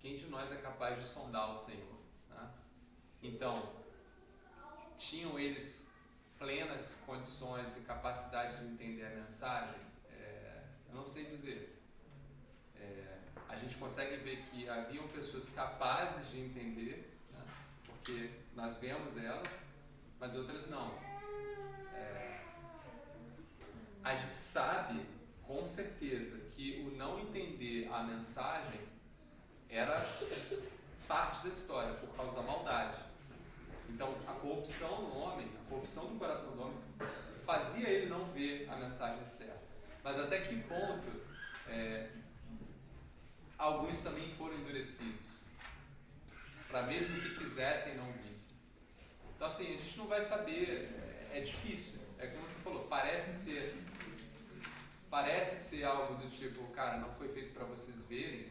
D: Quem de nós é capaz de sondar o Senhor? Né? Então, tinham eles plenas condições e capacidade de entender a mensagem? Eu não sei dizer. A gente consegue ver que haviam pessoas capazes de entender, né? Porque nós vemos elas, mas outras não. A gente sabe com certeza que o não entender a mensagem era parte da história, por causa da maldade. Então, a corrupção no homem, a corrupção do coração do homem, fazia ele não ver a mensagem certa. Mas até que ponto alguns também foram endurecidos, para mesmo que quisessem não vissem. Então, assim, a gente não vai saber, é difícil. É como você falou, parece ser algo do tipo, cara, não foi feito para vocês verem,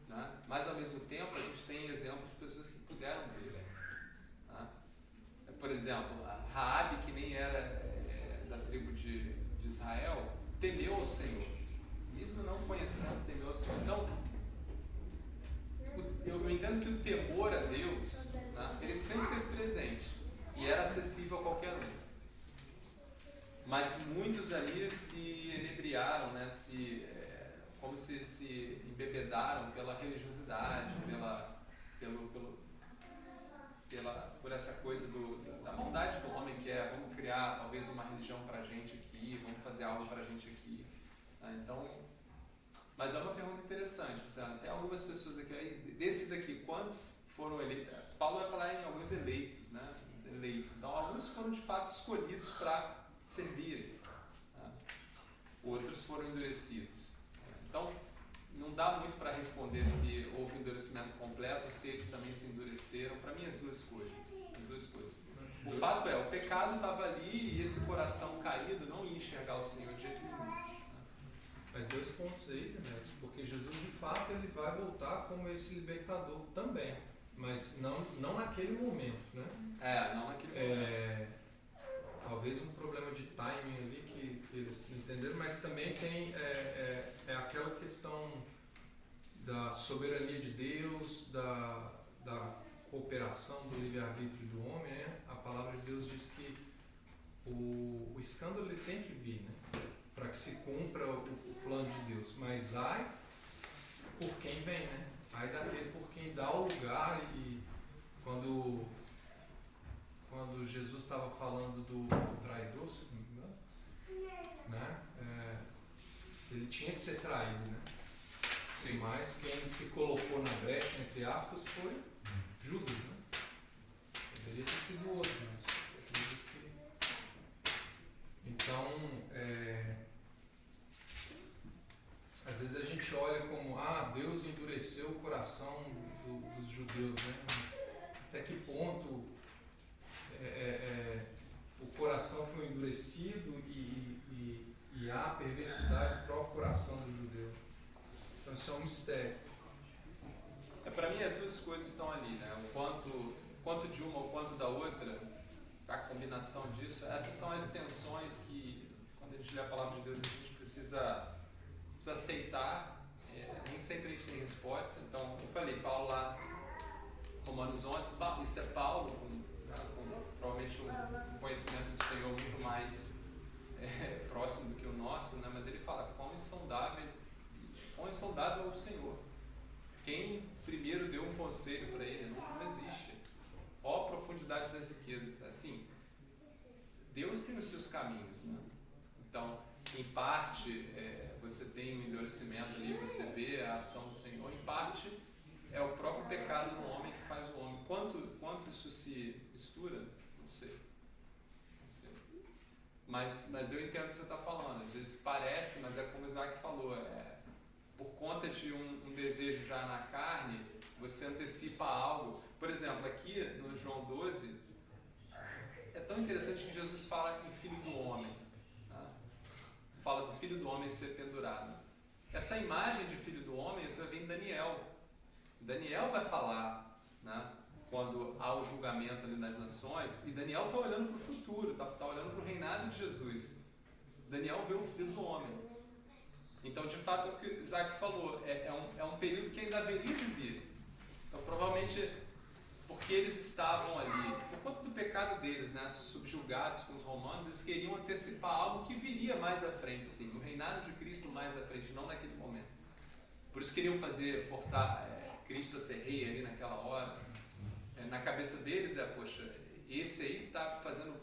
D: né? Mas ao mesmo tempo a gente tem exemplos de pessoas que puderam ver. Né? Por exemplo, a Raabe, que nem era da tribo de Israel, temeu ao Senhor. Mesmo não conhecendo, temeu ao Senhor. Então, eu entendo que o temor a Deus, né, ele sempre esteve presente e era acessível a qualquer um. Mas muitos ali se inebriaram, né, como se embebedaram pela religiosidade, por essa coisa da maldade do homem, que é, vamos criar talvez uma religião pra gente aqui, vamos fazer algo pra gente aqui. Né? Então, mas é uma pergunta interessante. Tem algumas pessoas aqui, desses aqui, quantos foram eleitos? Paulo vai falar em alguns eleitos, né? Então, alguns foram de fato escolhidos para servirem. Né? Outros foram endurecidos. Então, não dá muito para responder se houve endurecimento completo ou se eles também se endureceram. Para mim, as duas coisas. O fato é, o pecado estava ali e esse coração caído não ia enxergar o Senhor de jeito nenhum.
C: Mas dois pontos aí, Demetrios, porque Jesus de fato ele vai voltar como esse libertador também, mas não naquele momento, né?
D: Não naquele momento.
C: Talvez um problema de timing ali que eles entenderam, mas também tem aquela questão da soberania de Deus, da cooperação do livre-arbítrio do homem, né? A palavra de Deus diz que o escândalo ele tem que vir, né? Para que se cumpra o plano de Deus, mas ai por quem vem, né? Ai daquele por quem dá o lugar. E quando Jesus estava falando do traidor, se não me engano, né? Ele tinha que ser traído, né? Sim. Mas quem se colocou na brecha, entre aspas, foi Judas, né? Poderia ter sido outro, mas foi Judas que... Então, às vezes a gente olha como, Deus endureceu o coração dos judeus, né? Mas até que ponto o coração foi endurecido e há perversidade no próprio coração do judeu. Então isso é um mistério.
D: Para mim as duas coisas estão ali, né? O quanto de uma ou quanto da outra, a combinação disso, essas são as tensões que, quando a gente lê a palavra de Deus, a gente precisa aceitar. Nem sempre a gente tem resposta. Então, eu falei, Paulo lá, Romanos 11, isso é Paulo, com provavelmente um conhecimento do Senhor muito mais próximo do que o nosso, né? Mas ele fala, quão insondável é o Senhor. Quem primeiro deu um conselho para ele não existe. Ó a profundidade das riquezas. Assim, Deus tem os seus caminhos, né? Então, em parte, você tem um endurecimento ali, você vê a ação do Senhor. Em parte, é o próprio pecado no homem que faz o homem. Quanto isso se mistura? Não sei. Mas eu entendo o que você está falando. Às vezes parece, mas é como o Isaac falou. Por conta de um desejo já na carne, você antecipa algo. Por exemplo, aqui no João 12, é tão interessante que Jesus fala em Filho do Homem. Né? Fala do Filho do Homem ser pendurado. Essa imagem de Filho do Homem, você vai ver em Daniel. Daniel vai falar, né, quando há o julgamento ali nas nações, e Daniel está olhando para o futuro, está olhando para o reinado de Jesus. Daniel vê o Filho do Homem. Então, de fato, é o que o Isaac falou, é um período que ainda haveria de vir. Então, provavelmente, porque eles estavam ali, por conta do pecado deles, né, subjugados com os romanos, eles queriam antecipar algo que viria mais à frente, sim, o reinado de Cristo mais à frente, não naquele momento. Por isso queriam forçar Cristo a ser rei ali naquela hora. Na cabeça deles poxa, esse aí está fazendo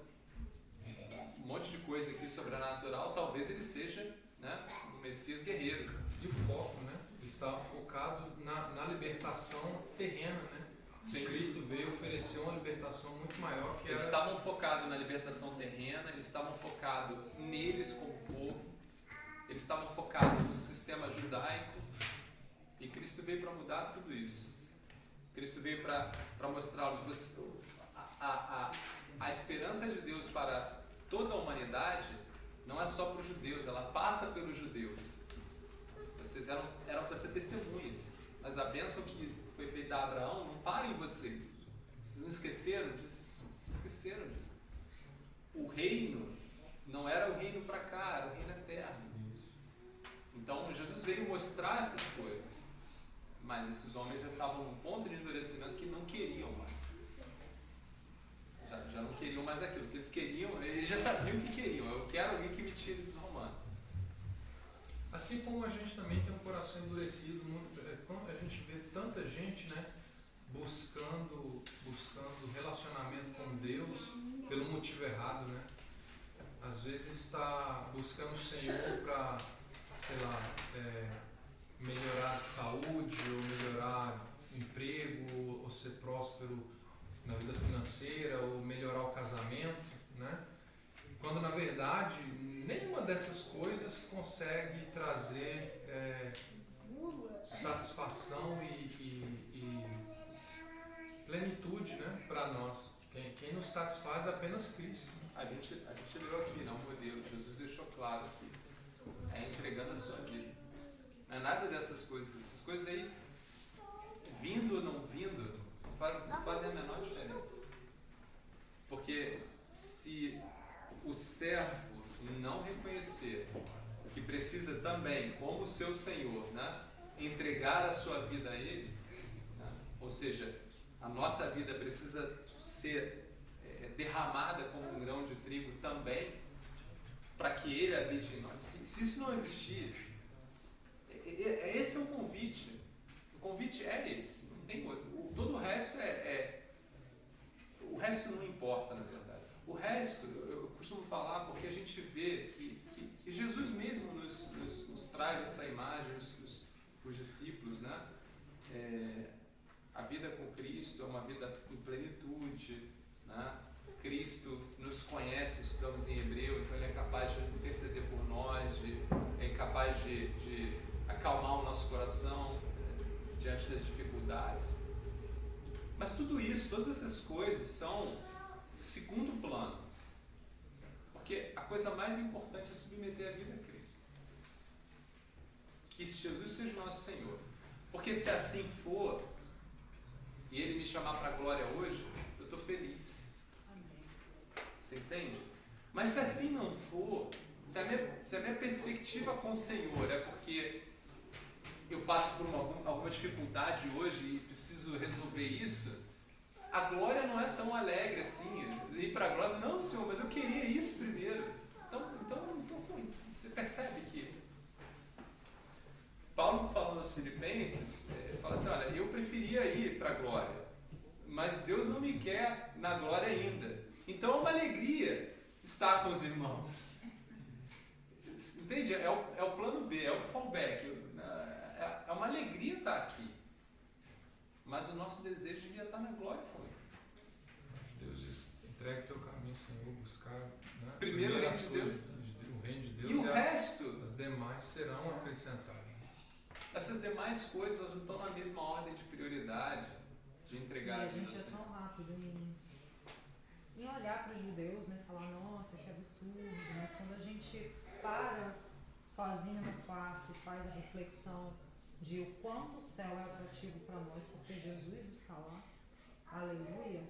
D: um monte de coisa aqui sobrenatural, talvez ele seja, né, um Messias guerreiro.
C: E o foco, né? Ele estava focado na libertação terrena, né?
D: Sim.
C: Cristo veio oferecer uma libertação muito maior que
D: eles estavam focados na libertação terrena, eles estavam focados neles como povo, eles estavam focados no sistema judaico, e Cristo veio para mudar tudo isso. Cristo veio para mostrar-lhes a esperança de Deus para toda a humanidade. Não é só para os judeus, ela passa pelos judeus. Vocês eram para ser testemunhas, mas a bênção que foi feita a Abraão não para em vocês. Vocês não esqueceram disso? Se esqueceram disso. O reino não era o reino para cá, era o reino eterno. Então Jesus veio mostrar essas coisas, mas esses homens já estavam num ponto de endurecimento que não queriam mais. Já não queriam mais aquilo que eles queriam, eles já sabiam o que queriam. Eu quero alguém que me tire dos romanos.
C: Assim como a gente também tem um coração endurecido, quando a gente vê tanta gente, né, buscando relacionamento com Deus pelo motivo errado, né? Às vezes está buscando o Senhor para, sei lá, melhorar a saúde, ou melhorar o emprego, ou ser próspero na vida financeira, ou melhorar o casamento, né? Quando na verdade nenhuma dessas coisas consegue trazer satisfação e plenitude, né, para nós. Quem nos satisfaz é apenas Cristo.
D: A gente leu aqui, não, modelo. Jesus deixou claro aqui. Entregando a sua vida. Não é nada dessas coisas. Essas coisas aí, vindo ou não vindo, não fazem a menor diferença. Porque se o servo não reconhecer que precisa também, como seu Senhor, né, entregar a sua vida a Ele, né, ou seja, a nossa vida precisa ser derramada como um grão de trigo também, para que Ele habite em nós. Se isso não existir, esse é o convite. O convite é esse, não tem outro. Todo o resto o resto não importa, na verdade. O resto, eu costumo falar porque a gente vê que Jesus mesmo nos traz essa imagem, os discípulos, né? A vida com Cristo é uma vida em plenitude, né? Cristo nos conhece, estudamos em Hebreu, então Ele é capaz de interceder por nós, é capaz de acalmar o nosso coração diante das dificuldades. Mas tudo isso, todas essas coisas são segundo plano. Porque a coisa mais importante é submeter a vida a Cristo. Que Jesus seja o nosso Senhor. Porque se assim for, e Ele me chamar para a glória hoje, eu estou feliz. Você entende? Mas se assim não for, se a minha perspectiva com o Senhor é porque eu passo por alguma dificuldade hoje e preciso resolver isso, a glória não é tão alegre assim. Ir para a glória, não, Senhor, mas eu queria isso primeiro. Então você percebe que Paulo, falando aos Filipenses, fala assim, olha, eu preferia ir para a glória, mas Deus não me quer na glória ainda. Então é uma alegria estar com os irmãos. Entende? É o plano B, é o fallback. É uma alegria estar aqui. Mas o nosso desejo devia estar na glória com Ele.
C: Deus diz, entrega o teu caminho, Senhor, buscar, né?
D: Primeiro o reino de Deus.
C: O reino de Deus
D: E o resto,
C: as demais serão acrescentadas.
D: essas demais coisas elas não estão na mesma ordem de prioridade de entregar
F: E a
D: vida
F: gente
D: ao
F: é
D: Senhor.
F: tão rápido em olhar para os judeus, né? Falar, nossa, que absurdo. Mas quando a gente para sozinho no quarto e faz a reflexão de o quanto o céu é atrativo para nós, porque Jesus está lá, aleluia,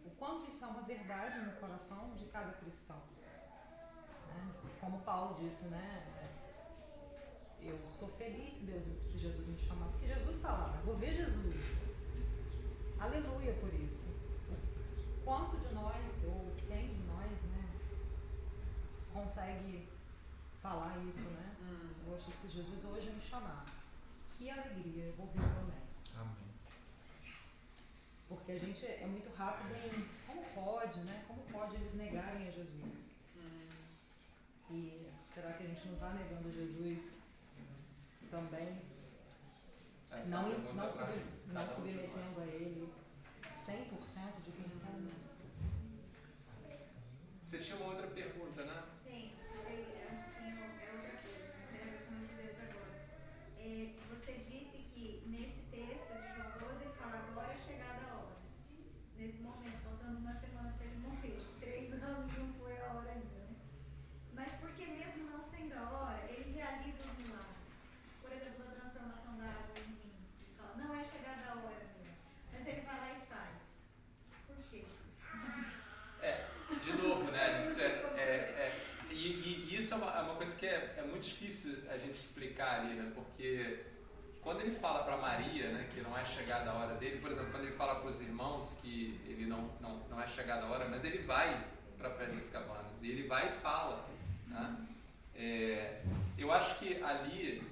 F: o quanto isso é uma verdade no coração de cada cristão. Né? Como Paulo disse, né? Eu sou feliz se Jesus me chamar, porque Jesus está lá, eu vou ver Jesus. Aleluia por isso. Quanto de nós, ou quem de nós, né, consegue falar isso, né? Poxa, se Jesus hoje me chamar, que alegria, eu vou ver o meu mestre.
C: Amém.
F: Porque a gente é muito rápido em como pode, né? Como pode eles negarem a Jesus? E será que a gente não está negando Jesus também?
D: Essa
F: Não,
D: é a pergunta
F: não,
D: pra
F: sub, não
D: cada um de
F: submetendo
D: nós.
F: a Ele 100% de quem somos?
D: Você tinha uma outra pergunta, né?
G: Tem, é outra coisa, não tem a ver com os judeus agora. Você disse que nesse texto de João 12 ele fala agora é chegada a hora. Nesse momento, faltando uma semana para ele morrer. 3 anos não foi a hora ainda, né? Mas porque mesmo não sendo a hora, ele realiza os milagres. Por exemplo, a transformação da água em vinho. Ele fala, não é chegada a hora mesmo. Mas ele vai lá e faz. Por quê?
D: De novo, né? E isso é uma coisa que é muito difícil a gente explicar ali, né? Porque quando ele fala para Maria, né, que não é chegada a hora dele, por exemplo, quando ele fala para os irmãos que ele não é chegada a hora, mas ele vai para a festa das cabanas e ele vai e fala, né? Eu acho que ali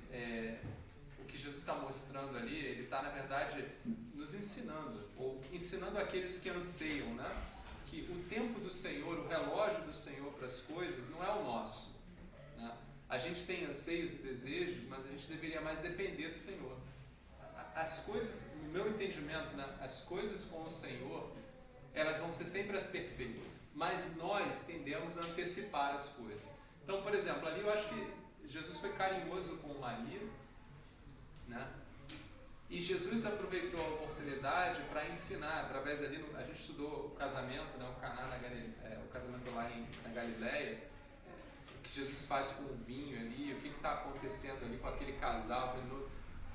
D: o que Jesus está mostrando ali, ele está na verdade nos ensinando, ou ensinando aqueles que anseiam, né? Que o tempo do Senhor, o relógio do Senhor para as coisas não é o nosso, né? A gente tem anseios e desejos, mas a gente deveria mais depender do Senhor. As coisas, no meu entendimento, né, as coisas com o Senhor, elas vão ser sempre as perfeitas, mas nós tendemos a antecipar as coisas. Então, por exemplo, ali eu acho que Jesus foi carinhoso com Maria, né? E Jesus aproveitou a oportunidade para ensinar, através ali, a gente estudou o casamento, né, o Caná o casamento lá na Galileia, o que Jesus faz com o vinho ali, o que está acontecendo ali com aquele casal,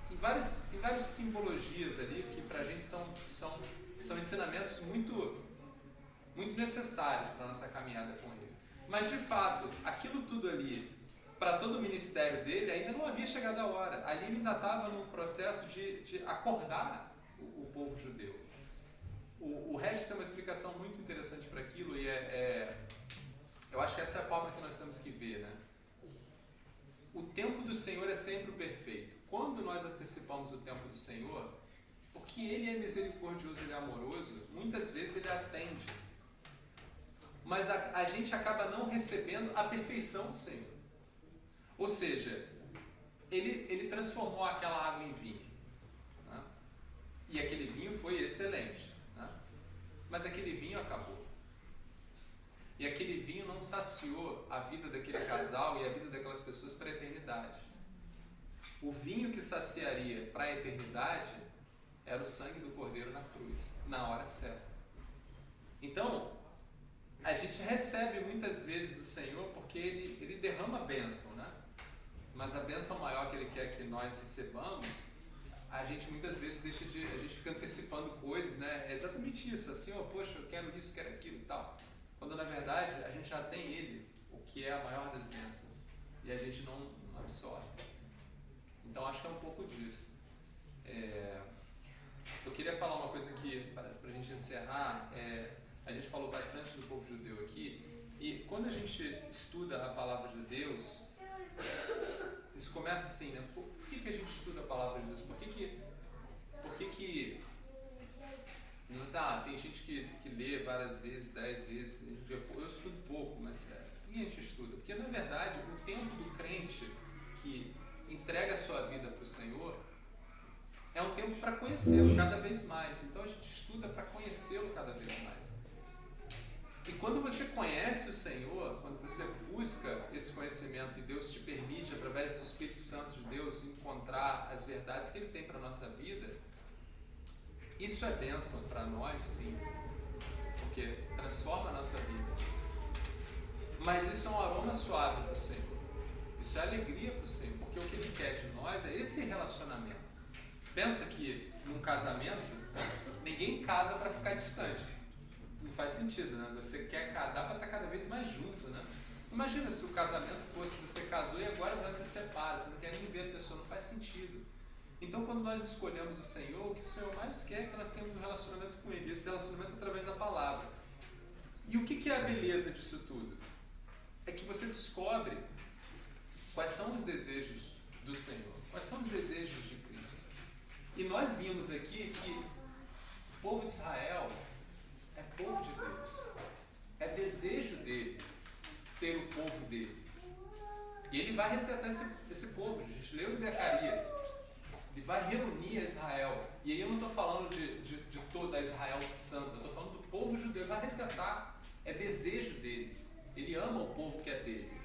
D: em várias simbologias ali, que para a gente são ensinamentos muito, muito necessários para a nossa caminhada com Ele. Mas, de fato, aquilo tudo ali, para todo o ministério dele, ainda não havia chegado a hora. Ali ele ainda estava num processo de acordar o povo judeu. O Regis tem uma explicação muito interessante para aquilo e eu acho que essa é a forma que nós temos que ver, né? O tempo do Senhor é sempre o perfeito. Quando nós antecipamos o tempo do Senhor, porque Ele é misericordioso, Ele é amoroso, muitas vezes Ele atende. Mas a gente acaba não recebendo a perfeição do Senhor. Ou seja, ele transformou aquela água em vinho, né? E aquele vinho foi excelente, né? Mas aquele vinho acabou. E aquele vinho não saciou a vida daquele casal e a vida daquelas pessoas para a eternidade. O vinho que saciaria para a eternidade era o sangue do Cordeiro na cruz, na hora certa. Então, a gente recebe muitas vezes do Senhor porque Ele derrama a bênção, né? Mas a bênção maior que Ele quer que nós recebamos, a gente muitas vezes a gente fica antecipando coisas, né? É exatamente isso, assim, ó, poxa, eu quero isso, quero aquilo e tal. Quando na verdade a gente já tem Ele, o que é a maior das bênçãos, e a gente não absorve. Então acho que é um pouco disso. Eu queria falar uma coisa aqui para a gente encerrar. A gente falou bastante do povo judeu aqui, e quando a gente estuda a palavra de Deus, isso começa assim, né? Por que a gente estuda a palavra de Deus? Por que tem gente que lê várias vezes, 10 vezes, eu estudo pouco, mas por que a gente estuda? Porque na verdade o tempo do crente que entrega a sua vida para o Senhor é um tempo para conhecê-lo cada vez mais. Então a gente estuda para conhecê-lo cada vez mais. E quando você conhece o Senhor, quando você busca esse conhecimento e Deus te permite, através do Espírito Santo de Deus, encontrar as verdades que Ele tem para a nossa vida, isso é bênção para nós, sim, porque transforma a nossa vida. Mas isso é um aroma suave para o Senhor. Isso é alegria para o Senhor, porque o que Ele quer de nós é esse relacionamento. Pensa que num casamento, ninguém casa para ficar distante. Não faz sentido, né? Você quer casar para estar cada vez mais junto, né? Imagina se o casamento fosse, você casou e agora você se separa, você não quer nem ver a pessoa, não faz sentido. Então, quando nós escolhemos o Senhor, o que o Senhor mais quer é que nós tenhamos um relacionamento com Ele, esse relacionamento através da palavra. E o que é a beleza disso tudo? É que você descobre quais são os desejos do Senhor, quais são os desejos de Cristo. E nós vimos aqui que o povo de Israel é povo de Deus, é desejo dele ter o povo dele. E ele vai resgatar esse povo. A gente leu em Zacarias, ele vai reunir a Israel. E aí eu não estou falando de toda a Israel santa, eu estou falando do povo judeu. Ele vai resgatar, é desejo dele. Ele ama o povo que é dele.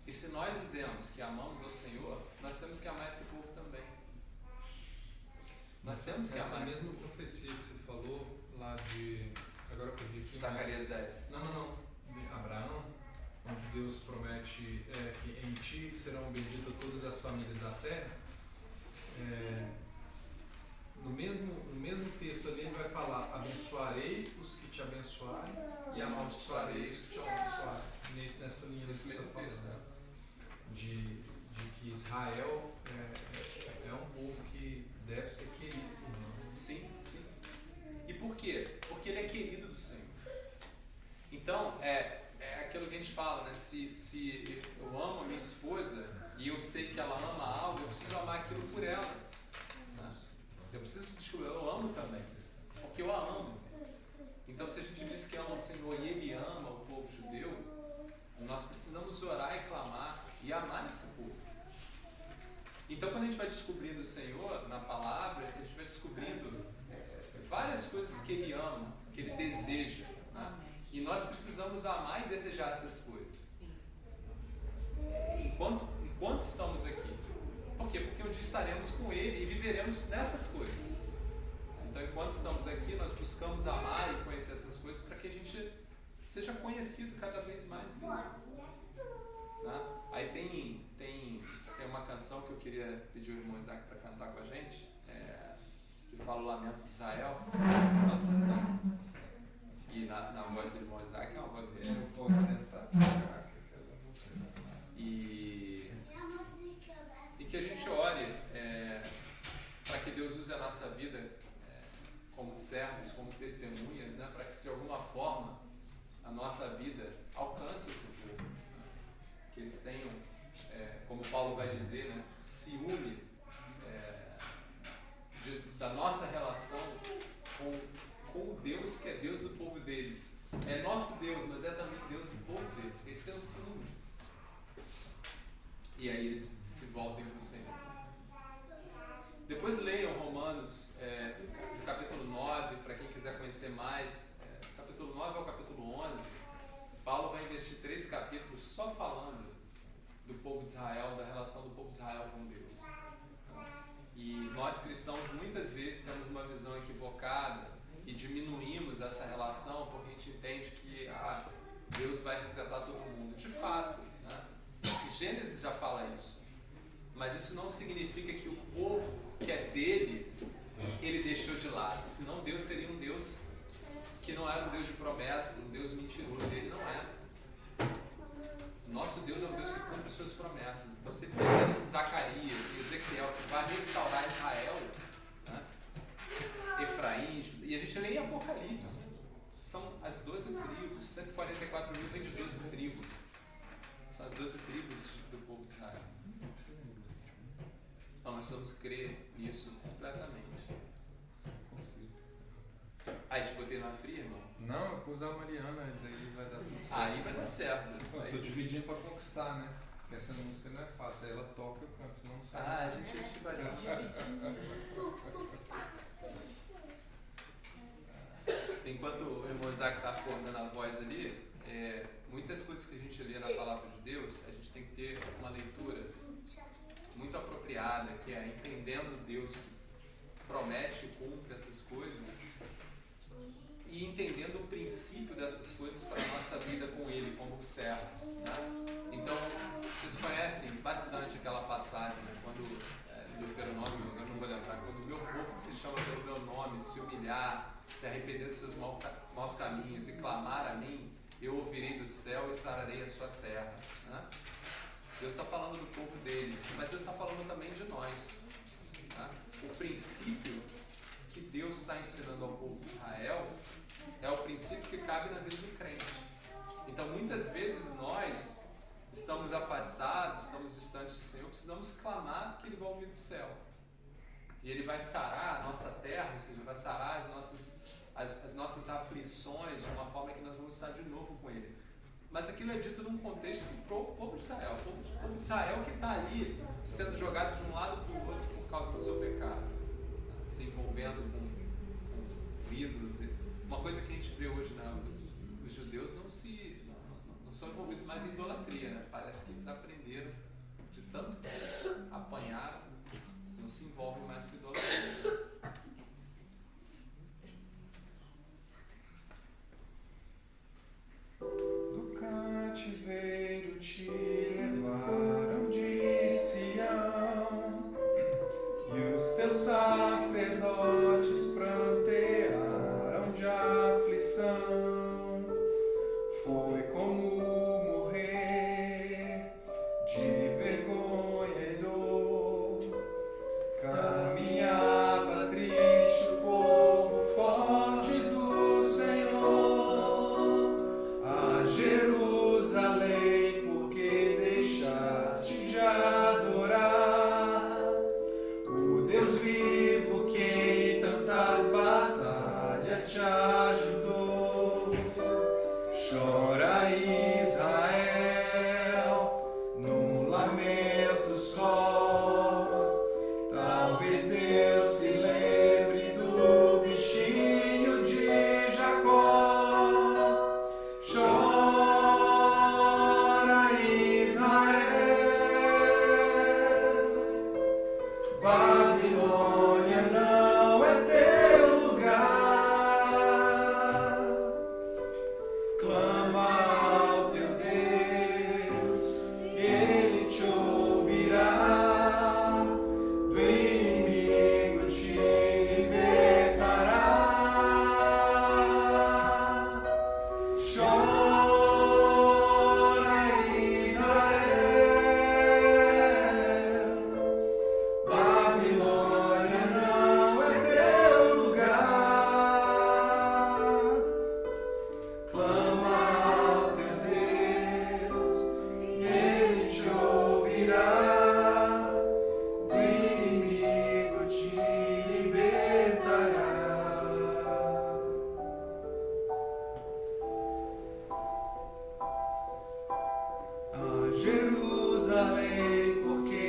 D: E se nós dizemos que amamos ao Senhor, nós temos que amar esse povo também. Nós temos que amar.
C: Essa mesma profecia que você falou lá de... Agora eu perdi aqui.
D: Zacarias 10.
C: Não. De Abraão, onde Deus promete que em ti serão benditas todas as famílias da terra. No mesmo texto ali ele vai falar: abençoarei os que te abençoarem e amaldiçoarei os que te amaldiçoarem. Nessa linha desse mesmo texto, né? De que Israel é um povo que deve ser querido por nós.
D: Sim. E por quê? Porque ele é querido do Senhor. Então, é aquilo que a gente fala, né? Se eu amo a minha esposa e eu sei que ela ama algo, eu preciso amar aquilo por ela. Né? Eu preciso descobrir, eu amo também, porque eu a amo. Então, se a gente diz que ama o Senhor e Ele ama o povo judeu, nós precisamos orar e clamar e amar esse povo. Então, quando a gente vai descobrindo o Senhor na palavra, a gente vai descobrindo várias coisas que Ele ama, que Ele deseja. Né? E nós precisamos amar e desejar essas coisas. Enquanto estamos aqui. Por quê? Porque um dia estaremos com Ele e viveremos nessas coisas. Então, enquanto estamos aqui, nós buscamos amar e conhecer essas coisas para que a gente seja conhecido cada vez mais dele. Né? Aí tem uma canção que eu queria pedir ao irmão Isaac para cantar com a gente, que fala o Lamento de Israel. E na voz do irmão Isaac é uma voz dele.
B: Eu posso tentar tocar aquela música.
D: E que a gente ore para que Deus use a nossa vida como servos, como testemunhas, né? Para que de alguma forma a nossa vida alcance esse povo. Que eles tenham, como Paulo vai dizer, né? Ciúme da nossa relação com o Deus que é Deus do povo deles. É nosso Deus, mas é também Deus do povo deles. Eles têm um ciúme. E aí eles precisam voltem para o Senhor. Depois leiam Romanos, do capítulo 9, para quem quiser conhecer mais. Capítulo 9 ao capítulo 11, Paulo vai investir 3 capítulos só falando do povo de Israel, da relação do povo de Israel com Deus. E nós cristãos muitas vezes temos uma visão equivocada e diminuímos essa relação porque a gente entende que Deus vai resgatar todo mundo. De fato, né? Gênesis já fala isso. Mas isso não significa que o povo que é dele, ele deixou de lado. Senão Deus seria um Deus que não era um Deus de promessas, um Deus mentiroso. Ele não é. Nosso Deus é um Deus que cumpre suas promessas. Então você pensa em Zacarias, em Ezequiel, que vai restaurar Israel, né? Efraim, e a gente lê em Apocalipse. São as 12 tribos, 144 mil vem de 12 tribos. São as 12 tribos do povo de Israel. Então nós vamos crer nisso completamente. Aí te botei na fria, irmão?
C: Não, eu pus a Mariana, daí vai dar tudo certo.
D: Aí vai dar certo.
C: Eu tô dividindo pra conquistar, né? Porque essa música não é fácil. Aí ela toca e eu canto, senão não sai.
D: A gente vai dar. Enquanto o irmão Isaac está acordando a voz ali, muitas coisas que a gente lê na palavra de Deus, a gente tem que ter uma leitura muito apropriada, que é entendendo Deus que promete e cumpre essas coisas e entendendo o princípio dessas coisas para a nossa vida com Ele, como servos, né? Então, vocês conhecem bastante aquela passagem, né? Quando, no Deuteronômio, eu não vou lembrar, quando o meu povo que se chama pelo meu nome se humilhar, se arrepender dos seus maus caminhos e clamar a mim, eu ouvirei do céu e sararei a sua terra, né? Deus está falando do povo dele, mas Deus está falando também de nós, né? O princípio que Deus está ensinando ao povo de Israel é o princípio que cabe na vida do crente. Então, muitas vezes nós estamos afastados, estamos distantes do Senhor, precisamos clamar que Ele vai ouvir do céu. E Ele vai sarar a nossa terra, ou seja, vai sarar as nossas aflições de uma forma que nós vamos estar de novo com Ele. Mas aquilo é dito num contexto para o povo de Israel. O povo de Israel que está ali sendo jogado de um lado para o outro por causa do seu pecado, se envolvendo com ídolos. Uma coisa que a gente vê hoje, os judeus não são envolvidos mais em idolatria, né? Parece que eles aprenderam de tanto que apanharam, não se envolvem mais com idolatria.
C: Do cativeiro te levaram de Sião, e os seus sacerdotes prantearam de aflição. Foi como morrer de vergonha e dor. Caminhava triste o povo forte do Senhor a Jerusalém, porque deixaste de adorar o Deus vivo que em tantas batalhas te ajudou. Chora Israel num lamento só. Talvez Deus se lembre do bichinho de Jacó. Chora Israel, Babilônia não é teu lugar. Clama ao teu Deus, Ele te ouvirá. Do inimigo te libertará. Chora Israel, Babilônia não é teu lugar. Clama ao teu Deus, e Ele te ouvirá. Do inimigo te libertará. A Jerusalém, porque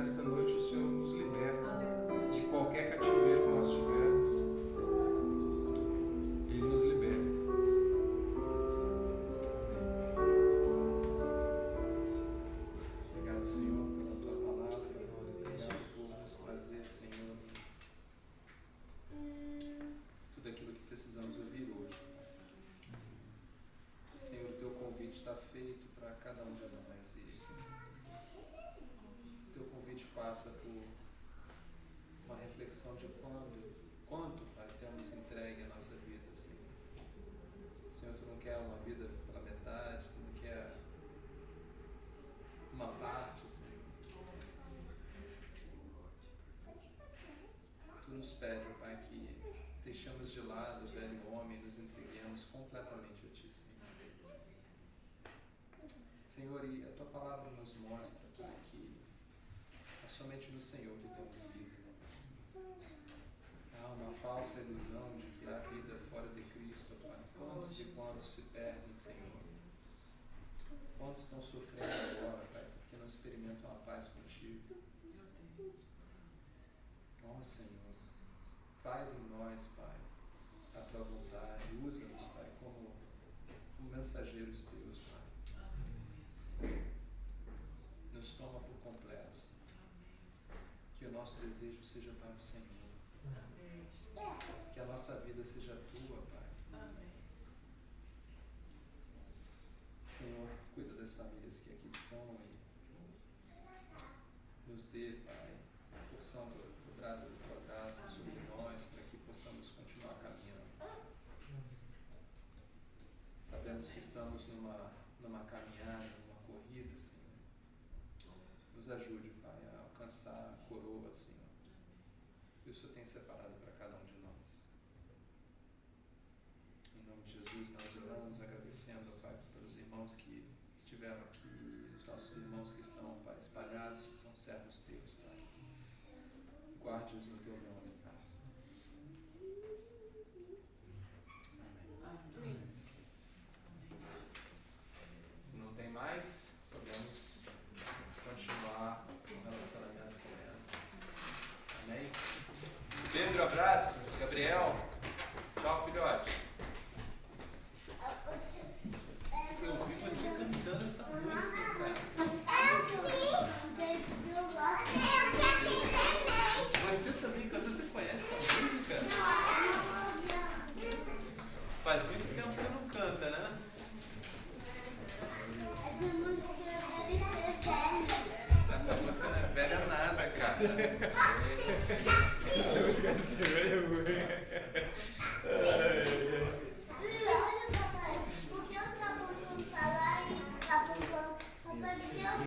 C: nesta noite o Senhor nos liberta de qualquer cativeiro que nós tivermos. Ele nos liberta.
D: Obrigado, Senhor, pela tua palavra. Obrigado por nos trazer, Senhor, tudo aquilo que precisamos ouvir hoje. Senhor, o teu convite está feito para cada um de nós. E o teu convite passa por uma reflexão de quanto, Pai, temos entregue a nossa vida, Senhor. Senhor, tu não quer uma vida pela metade, tu não quer uma parte, Senhor. Tu nos pede, Pai, que deixamos de lado o velho homem e nos entreguemos completamente a Ti, Senhor. Senhor, e a Tua palavra nos mostra, Pai, que é somente no Senhor que temos vida. Há uma falsa ilusão de que há vida fora de Cristo, Pai. Quantos e quantos se perdem, Senhor? Quantos estão sofrendo agora, Pai, porque não experimentam a paz contigo? Ó Senhor, faz em nós, Pai, a Tua vontade. Usa-nos, Pai, como mensageiros Teus, Pai. Nos toma por completo. Que o nosso desejo seja para o Senhor. Que a nossa vida seja Tua, Pai. Senhor, cuida das famílias que aqui estão e nos dê, Pai, a porção dobrada da Tua graça sobre nós, para que possamos continuar caminhando. Sabemos que estamos numa caminhada, numa corrida, Senhor. Nos ajude, Pai, a alcançar a coroa, Senhor, que o Senhor tem separado para cada um de nós. Em nome de Jesus, nós oramos, agradecendo, Pai, pelos irmãos que estiveram aqui, os nossos irmãos que estão, Pai, espalhados, que são servos Teus, Pai. Guarde-os no Teu nome, Pai. Amém. Se não tem mais, podemos continuar o relacionamento com Ele. Amém? Pedro, abraço. Gabriel, tchau, filhote. Eu ouvi você cantando essa música, cara. Você também canta? Você conhece essa música? Faz muito tempo que você não canta, né? Essa música não é velha nada, cara.
E: Essa música deve ser velha muito.
H: Olha, papai, por que o sabão não falar e tá